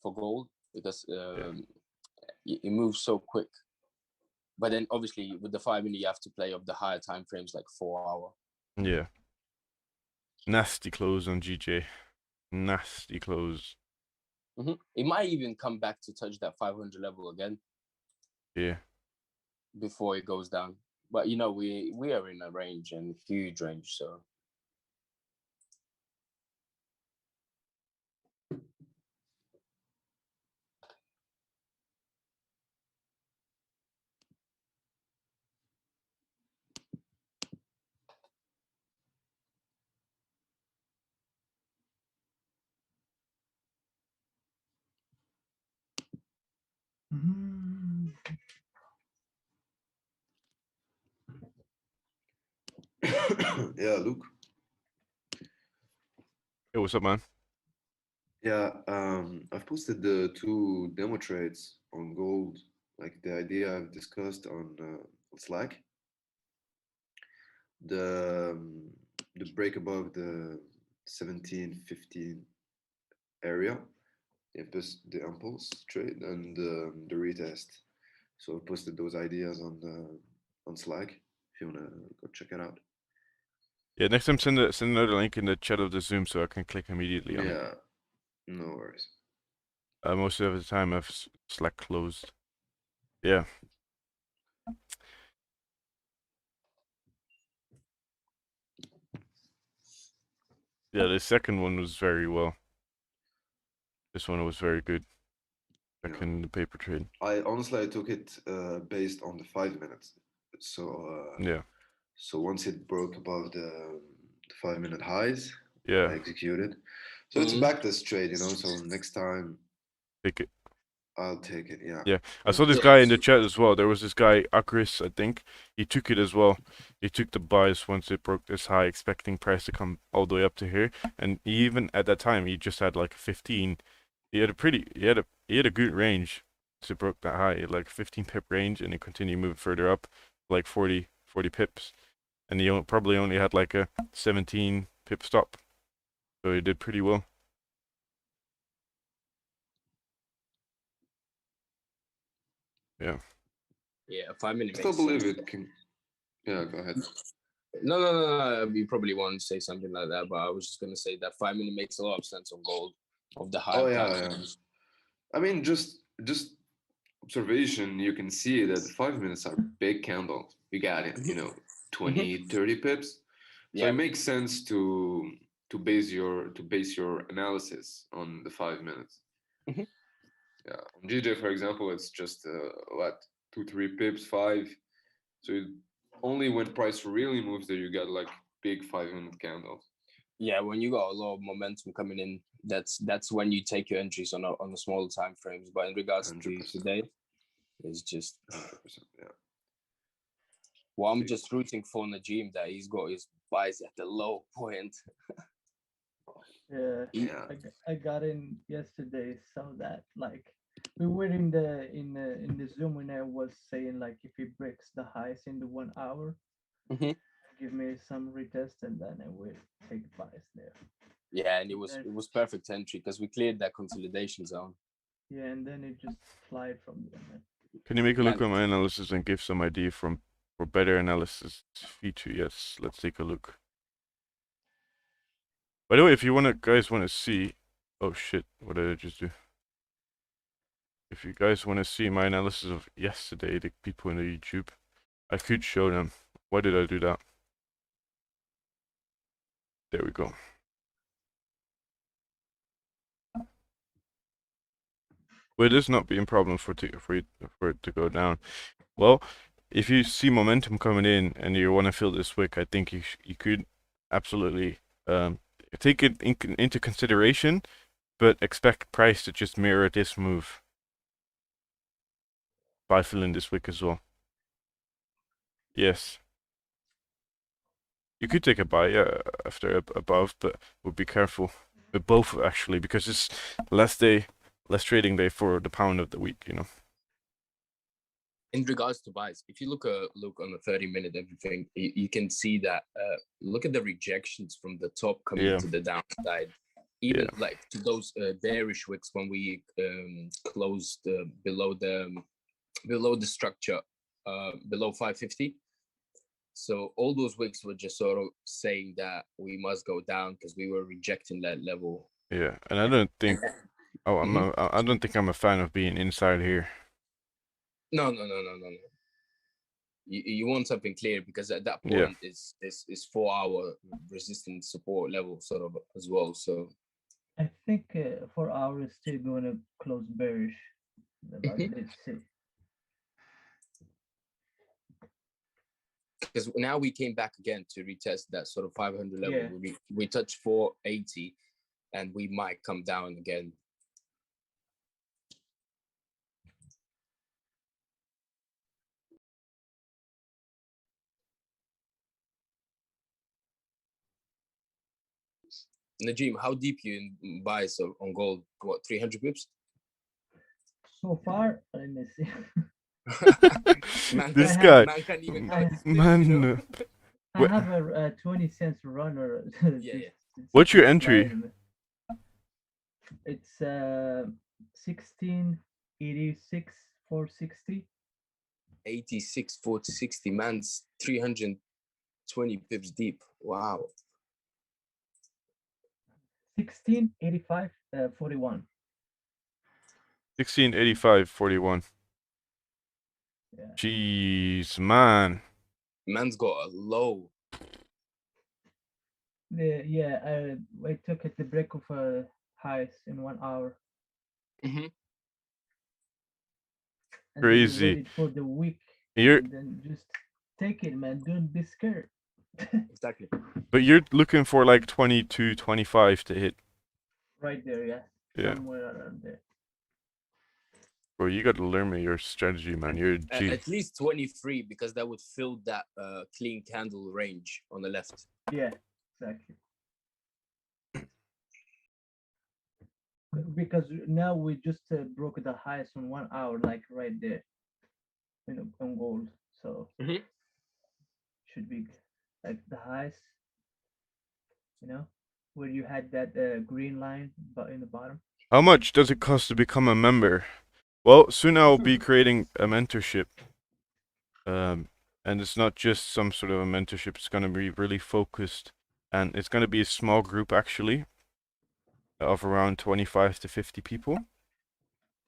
for gold because it moves so quick. But then obviously with the 5-minute, you have to play of the higher time frames, like 4 hour. Yeah. Nasty close on GJ. Nasty close. It might even come back to touch that 500 level again. Yeah. Before it goes down. But you know, we are in a range, and huge range, so Yeah, Luke. Hey, what's up, man? Yeah, I've posted the 2 demo trades on gold, like the idea I've discussed on Slack. The break above the 17-15 area, the impulse trade, and the retest. So I posted those ideas on Slack. If you wanna go check it out. Yeah, next time send another link in the chat of the Zoom so I can click immediately on it. Yeah, no worries. Most of the time I've Slack closed. Yeah. Yeah, the second one was very well. This one was very good. Back in the paper trade. I honestly took it based on the 5 minutes. So yeah. So once it broke above the 5-minute highs, Yeah. I executed. So it's a backtest trade, you know. So next time, take it. I'll take it. Yeah. Yeah, I saw this guy in the chat as well. There was this guy, Akris, I think. He took it as well. He took the buys once it broke this high, expecting price to come all the way up to here. And he even at that time, he just had like 15. He had a good range to broke that high, like 15 pip range, and it continued moving further up, like 40 pips. And he probably only had like a 17 pip stop. So he did pretty well. Yeah. Yeah, 5-minute. I still believe it can. Yeah, go ahead. No. You probably want to say something like that, but I was just gonna say that 5-minute makes a lot of sense on gold of the high. Oh yeah. I mean, just observation. You can see that the 5 minutes are big candles. You got it. You know, 20, 30 pips. So it makes sense to base your analysis on the 5 minutes. Yeah, on GJ, for example, it's just 2-3 pips, 5. So only when price really moves that you get like big 5-minute candles. Yeah, when you got a lot of momentum coming in, that's when you take your entries on the smaller time frames. But in regards 100%. To today, it's just 100%. Yeah. Well, I'm just rooting for Najim that he's got his buys at the low point. Yeah. I got in yesterday, saw that like we were in the Zoom when I was saying like if it breaks the highs in the 1 hour, give me some retest and then I will take buys there. Yeah, and it was perfect entry because we cleared that consolidation zone. Yeah, and then it just flied from there. Can you make a look at my analysis and give some idea for better analysis feature? Yes, let's take a look. By the way, if you guys want to see, oh shit, what did I just do? If you guys want to see my analysis of yesterday, the people in the YouTube, I could show them. Why did I do that? There we go. Will this not be a problem for it to go down? Well, if you see momentum coming in and you want to fill this wick, I think you could absolutely take it into consideration, but expect price to just mirror this move by filling this wick as well. Yes. You could take a buy, yeah, after above, but would be careful with both actually, because it's less trading day for the pound of the week, you know. In regards to buys, if you look on the 30-minute everything, you can see that. Look at the rejections from the top coming to the downside, even like to those bearish wicks when we closed below the structure, below 550. So all those wicks were just sort of saying that we must go down because we were rejecting that level. Yeah, and I don't think. I don't think I'm a fan of being inside here. No. You want something clear, because at that point is 4-hour resistance support level sort of as well. So I think 4 hours still going to close bearish. Let's see. Because now we came back again to retest that sort of 500 level. We touched 480, and we might come down again. Najim, how deep you in buys on gold? What, 300 pips? So far, let me see. This guy, man can't even count his pips, you know? I have a 20 cents runner. What's your entry? It's 1686 460. 86 460, man's 320 pips deep. Wow. 1685 41. 1685 41. Yeah. Jeez, man. Man's got a low. I took it the break of highs in 1 hour. Mm-hmm. And Crazy. then waited for the week. And then just take it, man. Don't be scared. Exactly. But you're looking for like 22, 25 to hit. Right there, yeah. Somewhere around there. Bro, you got to learn me your strategy, man. You're a G. At least 23, because that would fill that clean candle range on the left. Yeah, exactly. Because now we just broke the highest on 1 hour, like right there, on gold. So should be like the highest, where you had that green line, but in the bottom. How much does it cost to become a member? Well, soon I'll be creating a mentorship. And it's not just some sort of a mentorship. It's gonna be really focused, and it's gonna be a small group actually, of around 25 to 50 people.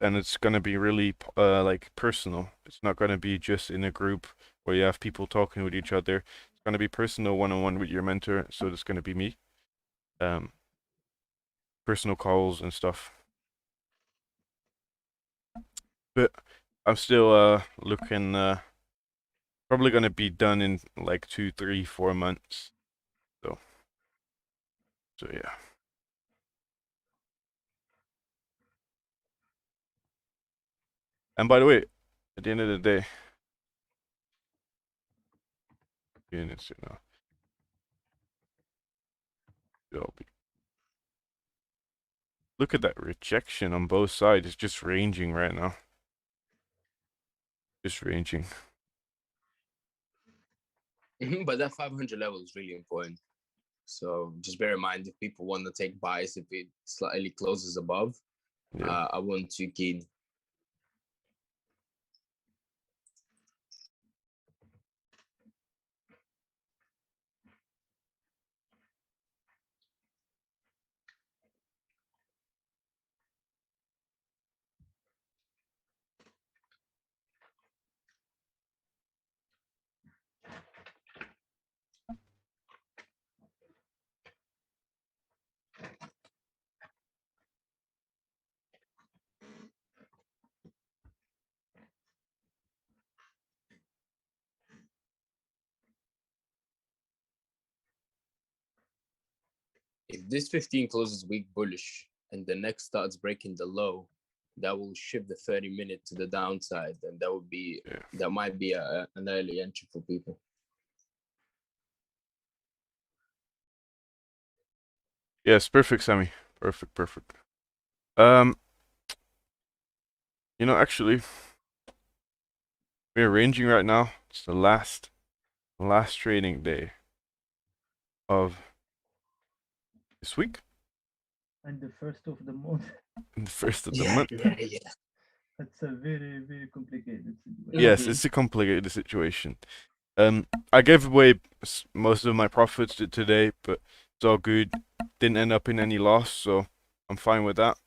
And it's gonna be really like personal. It's not gonna be just in a group where you have people talking with each other. It's gonna be personal, one-on-one with your mentor. So it's gonna be me. Personal calls and stuff. But I'm still looking. Probably gonna be done in like 2, 3, 4 months. So yeah. And by the way, at the end of the day, look at that rejection on both sides. It's just ranging right now. Just ranging. But that 500 level is really important. So just bear in mind, if people want to take buys, if it slightly closes above, I wouldn't too keen. If this 15 closes weak bullish and the next starts breaking the low, that will shift the 30-minute to the downside, and that would be that might be an early entry for people. Yes, perfect, Sammy. Perfect. You know, actually, we're arranging right now. It's the last trading day of this week. And the first of the month. And the first of the Yeah, month. yeah. That's a very, very complicated situation. Yes, it's a complicated situation. I gave away most of my profits today, but it's all good. Didn't end up in any loss, so I'm fine with that.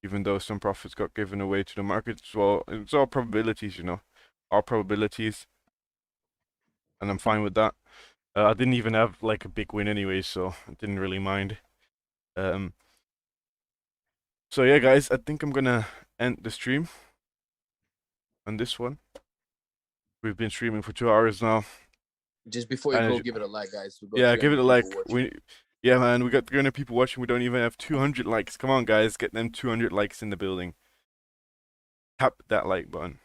Even though some profits got given away to the market, so it's all probabilities, you know, all probabilities, and I'm fine with that. I didn't even have like a big win anyway, so I didn't really mind. So yeah, guys, I think I'm gonna end the stream on this one. We've been streaming for 2 hours now. Just before you go, give it a like, guys. We got Yeah, give it a 300 like. people watching. Yeah, man, we got 300 people watching. We don't even have 200 likes. Come on, guys, get them 200 likes in the building. Tap that like button.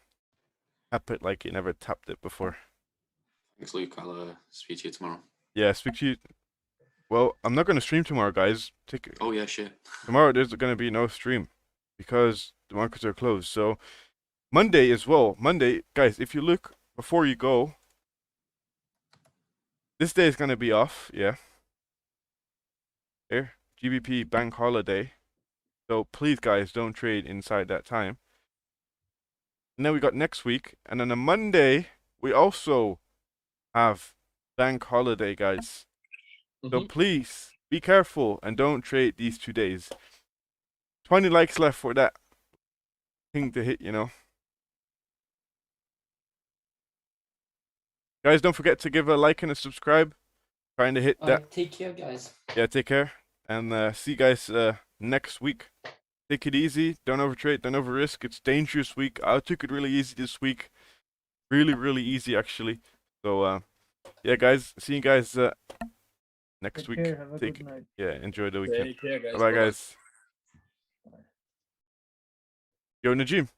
Tap it like you never tapped it before. Thanks, Luke. I'll speak to you tomorrow. Yeah, speak to you. Well, I'm not gonna stream tomorrow, guys. Oh yeah, shit. Tomorrow there's gonna be no stream because the markets are closed. So Monday as well. Monday, guys, if you look before you go, this day is gonna be off. Yeah. There, GBP bank holiday. So please, guys, don't trade inside that time. And then we got next week, and then on Monday we also have bank holiday, guys. So please be careful and don't trade these 2 days. 20 likes left for that thing to hit, you know. Guys, don't forget to give a like and a subscribe. Trying to hit that. Take care, guys. Yeah, take care. And see you guys next week. Take it easy. Don't overtrade. Don't over risk. It's dangerous week. I took it really easy this week. Really easy, actually. So, yeah, guys. See you guys next week. Care, have a good night. Yeah, enjoy the weekend. Take care, guys. Bye, guys. Yo, Najim.